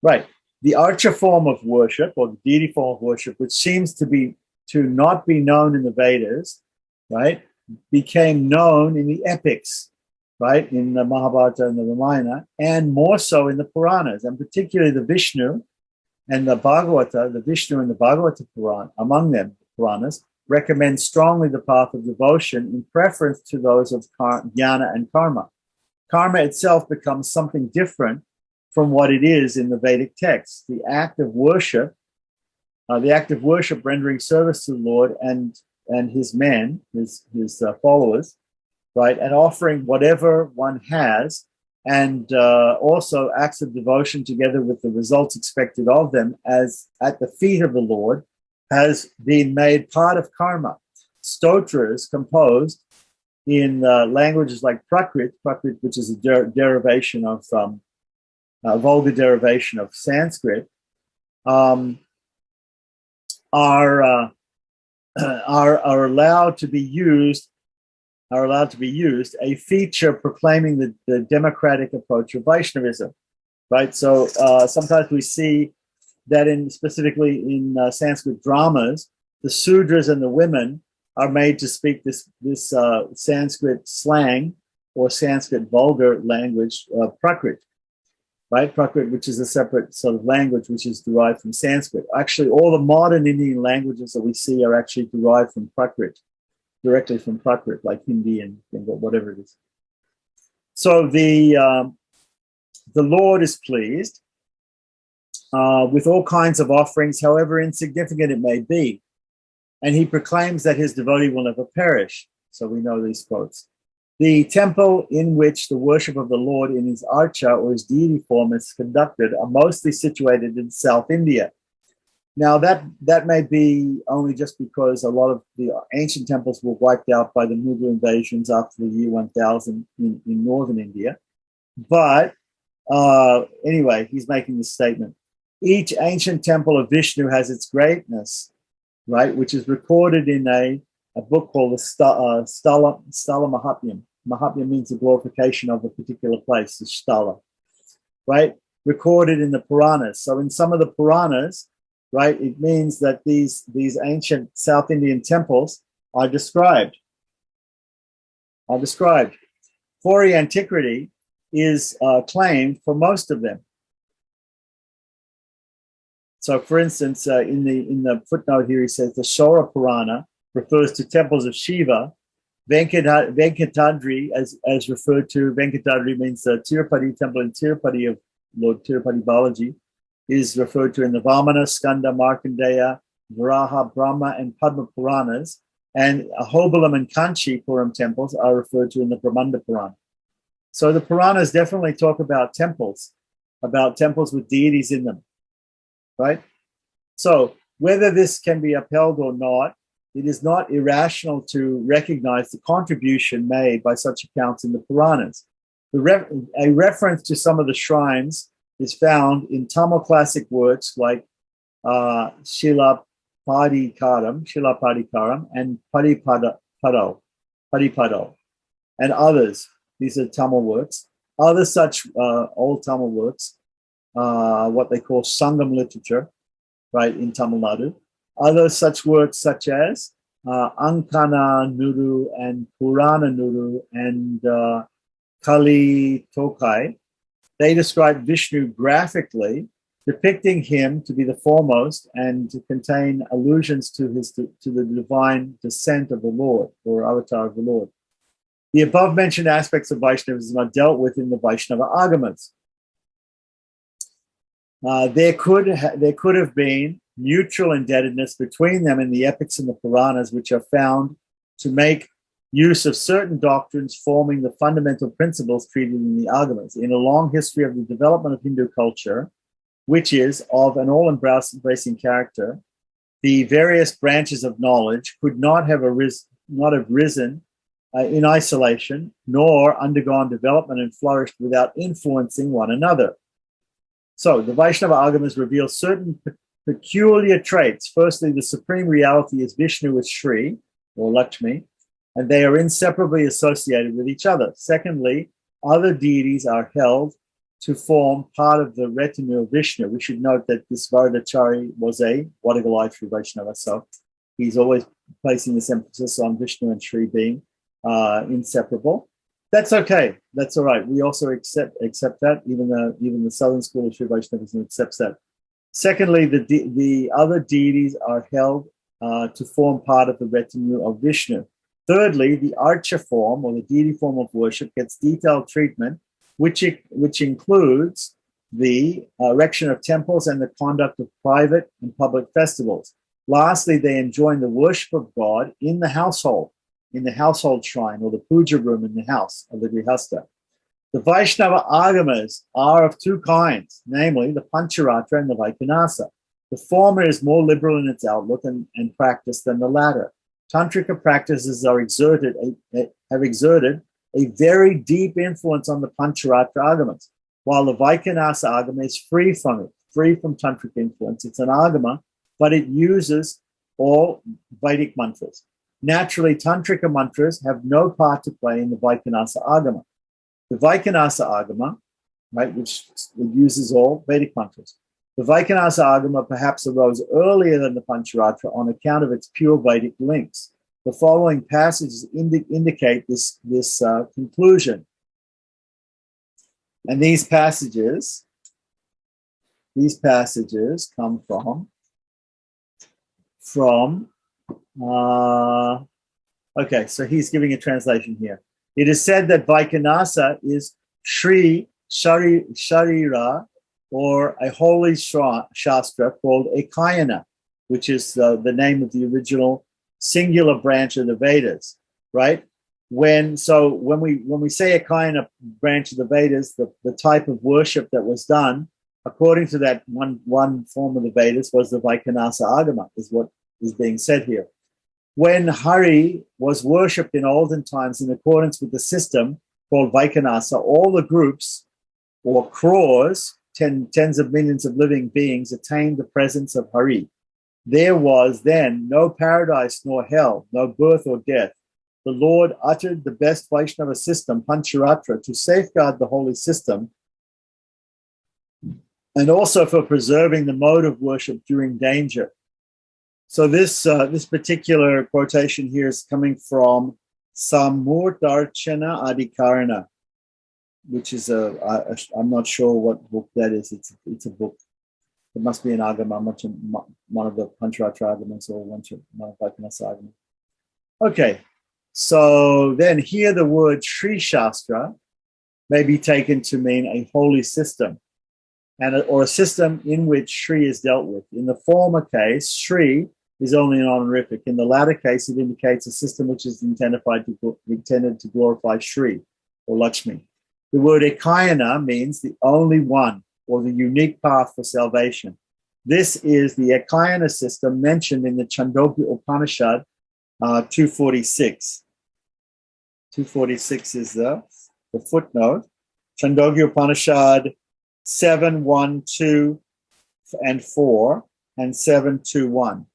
S1: Right. The archa form of worship, or the deity form of worship, which seems to not be known in the Vedas, right, became known in the epics, right, in the Mahabharata and the Ramayana, and more so in the Puranas, and particularly the Vishnu and the Bhagavata. The Vishnu and the Bhagavata Purana, among them, Puranas, recommend strongly the path of devotion in preference to those of jnana and karma. Karma itself becomes something different from what it is in the Vedic texts. The act of worship, rendering service to the Lord and his men, his followers, right, and offering whatever one has, and also acts of devotion together with the results expected of them as at the feet of the Lord, has been made part of karma. Stotras composed in languages like Prakrit, which is a derivation of vulgar derivation of Sanskrit, are allowed to be used. A feature proclaiming the democratic approach of Vaishnavism, right? So sometimes we see that specifically in Sanskrit dramas, the Sudras and the women are made to speak this Sanskrit slang or Sanskrit vulgar language, Prakrit, right? Prakrit, which is a separate sort of language which is derived from Sanskrit. Actually, all the modern Indian languages that we see are actually derived from Prakrit, directly from Prakrit, like Hindi and whatever it is. So the Lord is pleased with all kinds of offerings, however insignificant it may be. And he proclaims that his devotee will never perish. So we know these quotes. The temple in which the worship of the Lord in his archa or his deity form is conducted are mostly situated in South India. Now that may be only just because a lot of the ancient temples were wiped out by the Mughal invasions after the year 1000 in northern India. But anyway, he's making this statement. Each ancient temple of Vishnu has its greatness, right, which is recorded in a book called the Stala Mahatmyam. Mahatmyam means the glorification of a particular place, the Stala, right, recorded in the Puranas. So in some of the Puranas, right, it means that these ancient South Indian temples are described. Hoary antiquity is claimed for most of them. So, for instance, in the footnote here, he says the Shora Purana refers to temples of Shiva. Venkatadri, as referred to, Venkatadri means the Tirupati temple in Tirupati of Lord Tirupati Balaji, is referred to in the Vamana, Skanda, Markandeya, Varaha, Brahma, and Padma Puranas. And Ahobilam and Kanchipuram temples are referred to in the Brahmanda Purana. So the Puranas definitely talk about temples with deities in them. Right? So whether this can be upheld or not, it is not irrational to recognize the contribution made by such accounts in the Puranas. A reference to some of the shrines is found in Tamil classic works like Shila Padikaram and Padipadal, and others. These are Tamil works. Other such old Tamil works, what they call Sangam literature, right, in Tamil Nadu. Other such works such as Ankana Nuru and Purana Nuru and Kali Tokai, they describe Vishnu graphically, depicting him to be the foremost and to contain allusions to the divine descent of the Lord, or avatar of the Lord. The above mentioned aspects of Vaishnavism are dealt with in the Vaishnava Agamas. There could have been mutual indebtedness between them in the epics and the Puranas, which are found to make use of certain doctrines forming the fundamental principles treated in the Agamas. In a long history of the development of Hindu culture, which is of an all-embracing character, the various branches of knowledge could not have risen in isolation, nor undergone development and flourished without influencing one another. So the Vaishnava Agamas reveal certain peculiar traits. Firstly, the supreme reality is Vishnu with Shri, or Lakshmi, and they are inseparably associated with each other. Secondly, other deities are held to form part of the retinue of Vishnu. We should note that this Varadachari was a Vadagalai Vaishnava, so he's always placing this emphasis on Vishnu and Shri being inseparable. That's okay. That's all right. We also accept that. Even the Southern School of Sri Vaishnavism accepts that. Secondly, the other deities are held to form part of the retinue of Vishnu. Thirdly, the archa form, or the deity form of worship, gets detailed treatment, which includes the erection of temples and the conduct of private and public festivals. Lastly, they enjoin the worship of God in the household shrine, or the puja room in the house of the grihastha. The Vaishnava Agamas are of two kinds, namely the Pancharatra and the Vaikanasa. The former is more liberal in its outlook and practice than the latter. Tantrika practices have exerted a very deep influence on the Pancharatra Agamas, while the Vaikanasa Agama is free from Tantric influence. It's an Agama, but it uses all Vedic mantras. Naturally, Tantrika mantras have no part to play in the Vaikanasa Agama. The Vaikanasa Agama, right, which uses all Vedic mantras. The Vaikanasa Agama perhaps arose earlier than the Pancharatra on account of its pure Vedic links. The following passages indicate this conclusion. And these passages come from okay, so he's giving a translation here. It is said that Vaikanasa is Sri Sharira, or a holy shastra called Ekayana, which is the name of the original singular branch of the Vedas, right? When we say Ekayana branch of the Vedas, the type of worship that was done, according to that one form of the Vedas, was the Vaikanasa Agama, is what is being said here. When Hari was worshipped in olden times in accordance with the system called Vaikanasa, all the groups or crores, tens of millions of living beings, attained the presence of Hari. There was then no paradise nor hell, no birth or death. The Lord uttered the best Vaishnava system, Pancharatra, to safeguard the holy system and also for preserving the mode of worship during danger. So this particular quotation here is coming from Samurtarchana Adhikarana, which is I'm not sure what book that is. It's a book. It must be an Agama, one of the Pancharatra Agamas or one of Vaikanasa Agama. Okay, so then here the word Sri Shastra may be taken to mean a holy system, or a system in which Sri is dealt with. In the former case, Sri is only an honorific. In the latter case, it indicates a system which is intended to glorify Sri or Lakshmi. The word Ekayana means the only one or the unique path for salvation. This is the Ekayana system mentioned in the Chandogya Upanishad 246. 246 is the footnote. Chandogya Upanishad 7, 1, 2, and 4, and 7, 2, 1.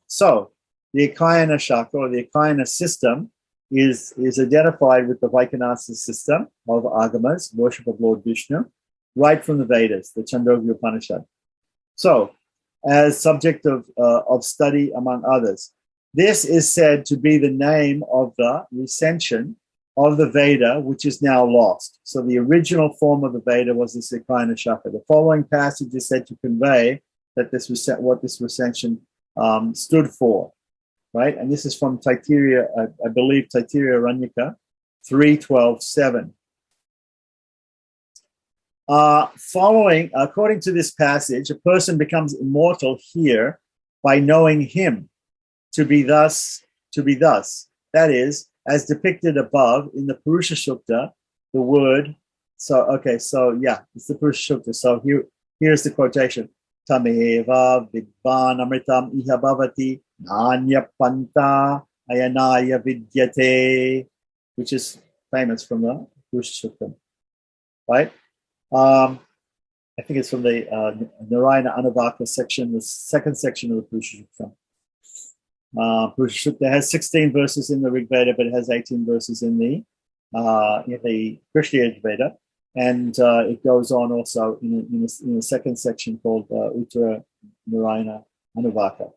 S1: So the Ekayana Shaka, or the Ekayana system, is identified with the Vaikanasa system of Agamas, worship of Lord Vishnu, right from the Vedas, the Chandogya Upanishad. So, as subject of study among others, this is said to be the name of the recension of the Veda, which is now lost. So the original form of the Veda was the Ekayana Shaka. The following passage is said to convey that what this recension stood for, right? And this is from Taittiriya, I believe Taittiriya Aranyaka 3.12.7. According to this passage, a person becomes immortal here by knowing him to be thus. That is, as depicted above in the Purusha Sukta, the word. It's the Purusha Sukta. So here's the quotation. Tameva vidvan amritam iha bhavati nanya panta ayanaya vidyate, which is famous from the Purusha Sukta, right? I think it's from the Narayana Anuvaka section, the second section of the Purusha Sukta. Purusha Sukta has 16 verses in the Rig Veda, but it has 18 verses in the Krishna Veda, and it goes on also in a second section called Uttara Narayana Anuvaka.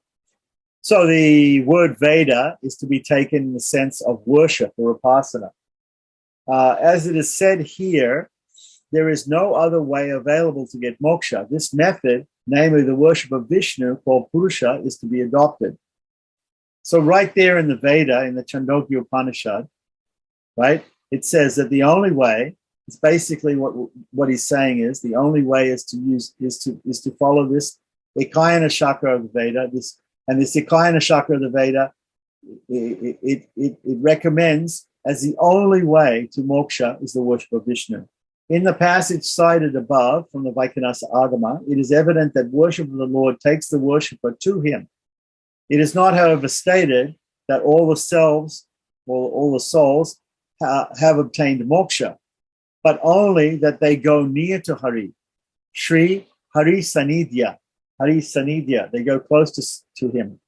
S1: So the word Veda is to be taken in the sense of worship or upasana. As it is said here, there is no other way available to get moksha. This method, namely the worship of Vishnu, called Purusha, is to be adopted. So right there in the Veda, in the Chandogya Upanishad, right, it says that the only way, it's basically what he's saying is, the only way is to follow this Ekayana chakra of the Veda, this Ekayana chakra of the Veda, it recommends as the only way to moksha is the worship of Vishnu. In the passage cited above from the Vaikhanasa Agama, it is evident that worship of the Lord takes the worshipper to him. It is not, however, stated that all the selves or all the souls have obtained moksha, but only that they go near to Hari. Shri Hari Sanidhya. Hari Sanidhya. They go close to him,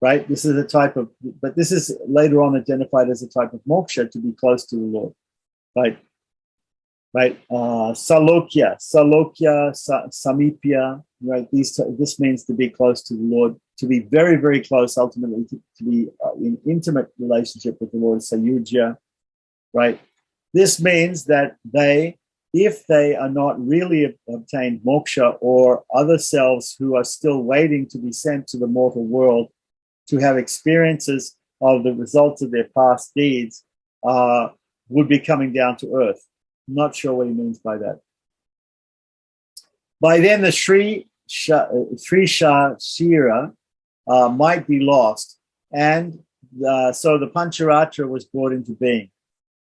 S1: right? This is a type of, but this is later on identified as a type of moksha, to be close to the Lord, right? Right, salokya, samipya, right? This means to be close to the Lord, to be very, very close, ultimately to be in intimate relationship with the Lord, sayujya, right? This means that if they are not really obtained moksha, or other selves who are still waiting to be sent to the mortal world to have experiences of the results of their past deeds, would be coming down to earth. Not sure what he means by that. By then, the Sri Shira might be lost, and so the Pancharatra was brought into being.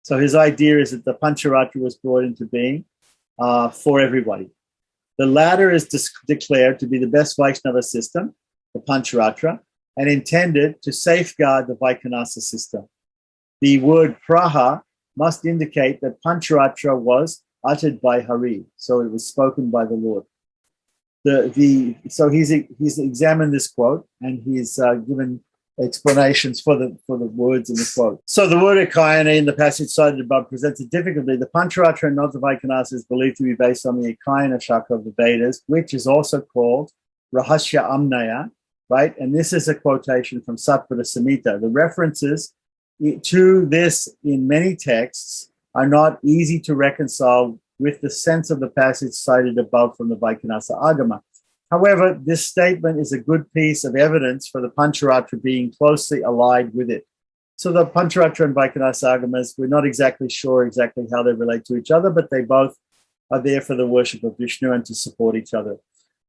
S1: So his idea is that the Pancharatra was brought into being for everybody. The latter is declared to be the best Vaishnava system, the Pancharatra, and intended to safeguard the Vaikhanasa system. The word praha must indicate that Pancharatra was uttered by Hari, so it was spoken by the Lord. So he's examined this quote, and he's given explanations for the words in the quote. So the word Ekayana in the passage cited above presents a difficulty. The Pancharatra and not the Vaikhanasa is believed to be based on the Ekayana chakra of the Vedas, which is also called Rahasya Amnaya, right? And this is a quotation from Sattvara Samhita. The references to this in many texts are not easy to reconcile with the sense of the passage cited above from the Vaikhanasa Agama. However, this statement is a good piece of evidence for the Pancharatra being closely allied with it. So the Pancharatra and Vaikhanasa Agamas, we're not exactly sure exactly how they relate to each other, but they both are there for the worship of Vishnu and to support each other.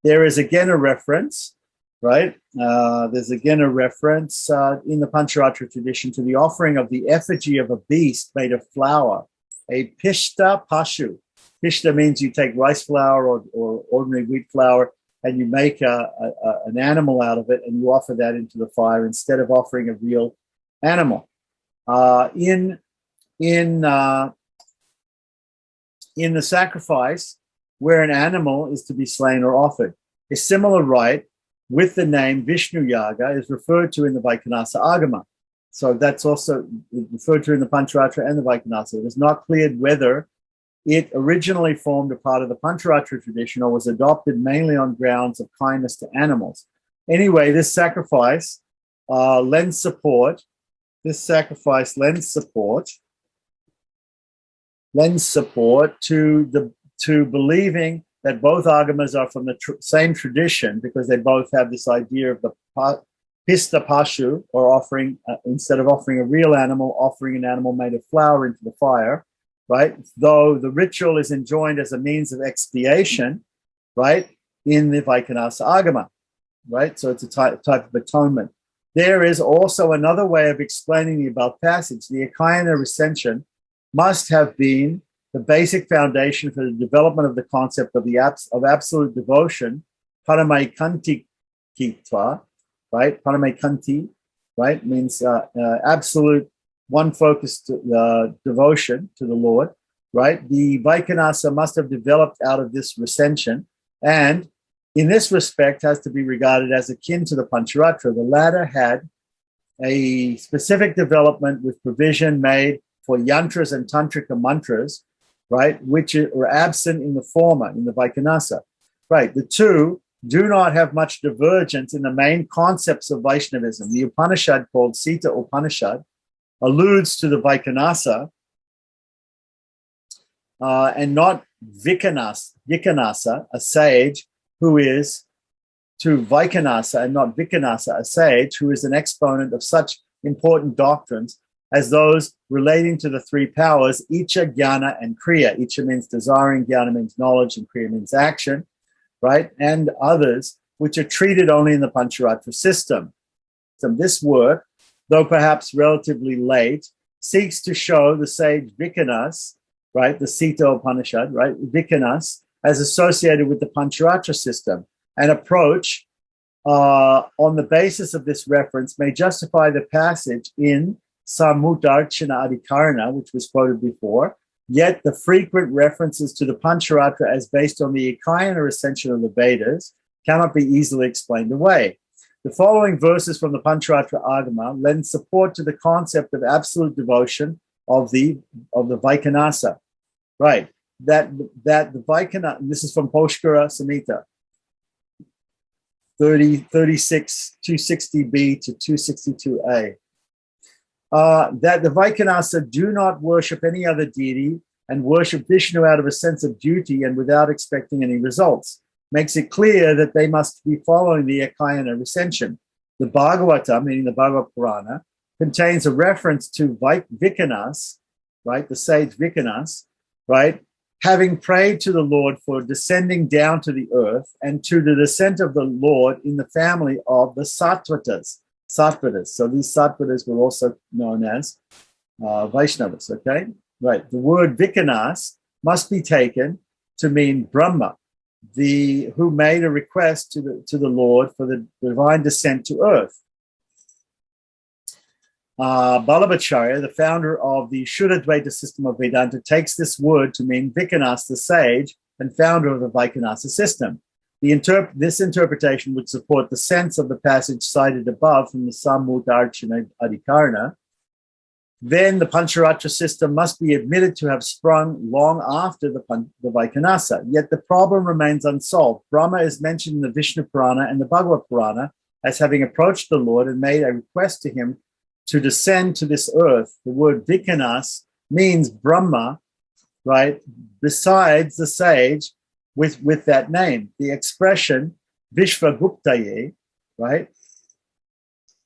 S1: There is again a reference, right? There's again a reference in the Pancharatra tradition to the offering of the effigy of a beast made of flour, a pishta pashu. Pishta means you take rice flour or ordinary wheat flour, and you make an animal out of it, and you offer that into the fire instead of offering a real animal. In the sacrifice, where an animal is to be slain or offered, a similar rite with the name Vishnu Yaga is referred to in the Vaikhanasa Agama. So that's also referred to in the Pancharatra and the Vaikhanasa. It is not clear whether it originally formed a part of the Pancharatra tradition or was adopted mainly on grounds of kindness to animals. Anyway, this sacrifice lends support. This sacrifice lends support to believing that both agamas are from the same tradition, because they both have this idea of the pista pashu, or offering instead of offering a real animal, offering an animal made of flour into the fire. Right? Though the ritual is enjoined as a means of expiation, right, in the Vaikhanasa Agama. right? So it's a type of atonement. There is also another way of explaining the above passage. The Akayana recension must have been the basic foundation for the development of the concept of absolute devotion, paramaikantikitva, right? Paramaikanti, right, means absolute one-focused devotion to the Lord, right? The Vaikanasa must have developed out of this recension, and in this respect has to be regarded as akin to the Pancharatra. The latter had a specific development with provision made for yantras and tantrika mantras, right, which are absent in the former, in the Vaikanasa. Right, the two do not have much divergence in the main concepts of Vaishnavism. The Upanishad called Sita Upanishad alludes to the Vaikanasa and not Vikanasa, a sage who is to Vaikanasa and not Vikanasa, a sage who is an exponent of such important doctrines as those relating to the three powers, Icha, Jnana, and Kriya. Icha means desiring, Jnana means knowledge, and Kriya means action, right? And others, which are treated only in the Pancharatra system. So this work, though perhaps relatively late, seeks to show the sage Vikanas, right, the Sita Upanishad, right, Vikanas, as associated with the Pancharatra system. An approach on the basis of this reference may justify the passage in Samuddarshana Adhikarana, which was quoted before, yet the frequent references to the Pancharatra as based on the Akayana recension of the Vedas cannot be easily explained away. The following verses from the Pancharatra Agama lend support to the concept of absolute devotion of the Vaikanasa. Right, that the Vaikanasa, this is from Poshkara Samhita, 36, 260b to 262a. That the Vaikanasa do not worship any other deity and worship Vishnu out of a sense of duty and without expecting any results, makes it clear that they must be following the Akayana recension. The Bhagavata, meaning the Bhagavad Purana, contains a reference to Vikanas, right, the sage Vikanas, right, having prayed to the Lord for descending down to the earth and to the descent of the Lord in the family of the Sattvatas. So these Sattvatas were also known as Vaishnavas, okay? Right. The word Vikanas must be taken to mean Brahma, who made a request to the Lord for the divine descent to earth. Balabhacharya, the founder of the Shuddhadvaita system of Vedanta, takes this word to mean Vikanas, the sage, and founder of the Vaikanasa system. This interpretation would support the sense of the passage cited above from the Samuddarshana Adhikarana. Then the Pancharatra system must be admitted to have sprung long after the Vaikanasa. Yet the problem remains unsolved. Brahma is mentioned in the Vishnu Purana and the Bhagavad Purana as having approached the Lord and made a request to him to descend to this earth. The word Vikanas means Brahma, right, besides the sage with that name. The expression Vishvaguptaye, right,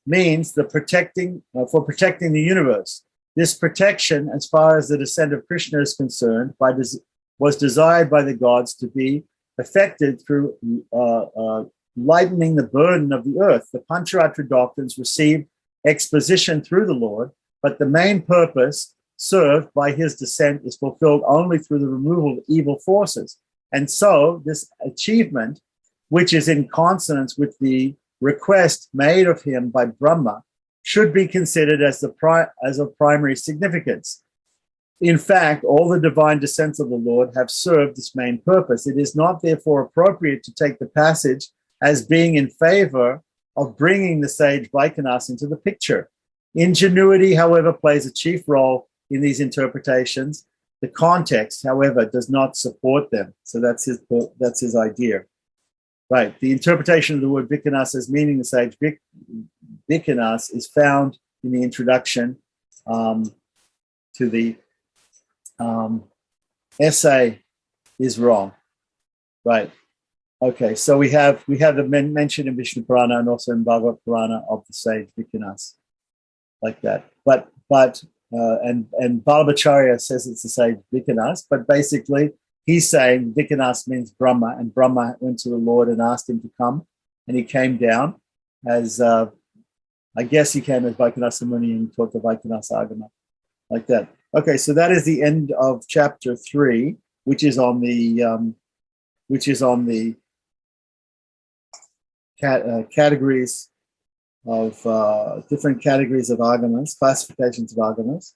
S1: means for protecting the universe. This protection, as far as the descent of Krishna is concerned, was desired by the gods to be effected through lightening the burden of the earth. The Pancharatra doctrines received exposition through the Lord, but the main purpose served by his descent is fulfilled only through the removal of evil forces. And so this achievement, which is in consonance with the request made of him by Brahma, should be considered as of primary significance. In fact, all the divine descents of the Lord have served this main purpose. It is not therefore appropriate to take the passage as being in favor of bringing the sage Vaikanas into the picture. Ingenuity, however, plays a chief role in these interpretations. The context, however, does not support them. So that's his idea. Right. The interpretation of the word Vikanas as meaning the sage Vikanas is found in the introduction to the essay is wrong. Right. Okay. So we have the mention in Vishnu Purana and also in Bhagavad Purana of the sage Vikanas, like that. But Balabhacharya says it's the sage Vikanas, but basically he's saying Vikanas means Brahma, and Brahma went to the Lord and asked him to come and he came down as, I guess he came as Vaikhanasa Muni and taught the Vaikhanasa Agama, like that. Okay, so that is the end of chapter 3, which is on the categories of different categories of agamas, classifications of agamas.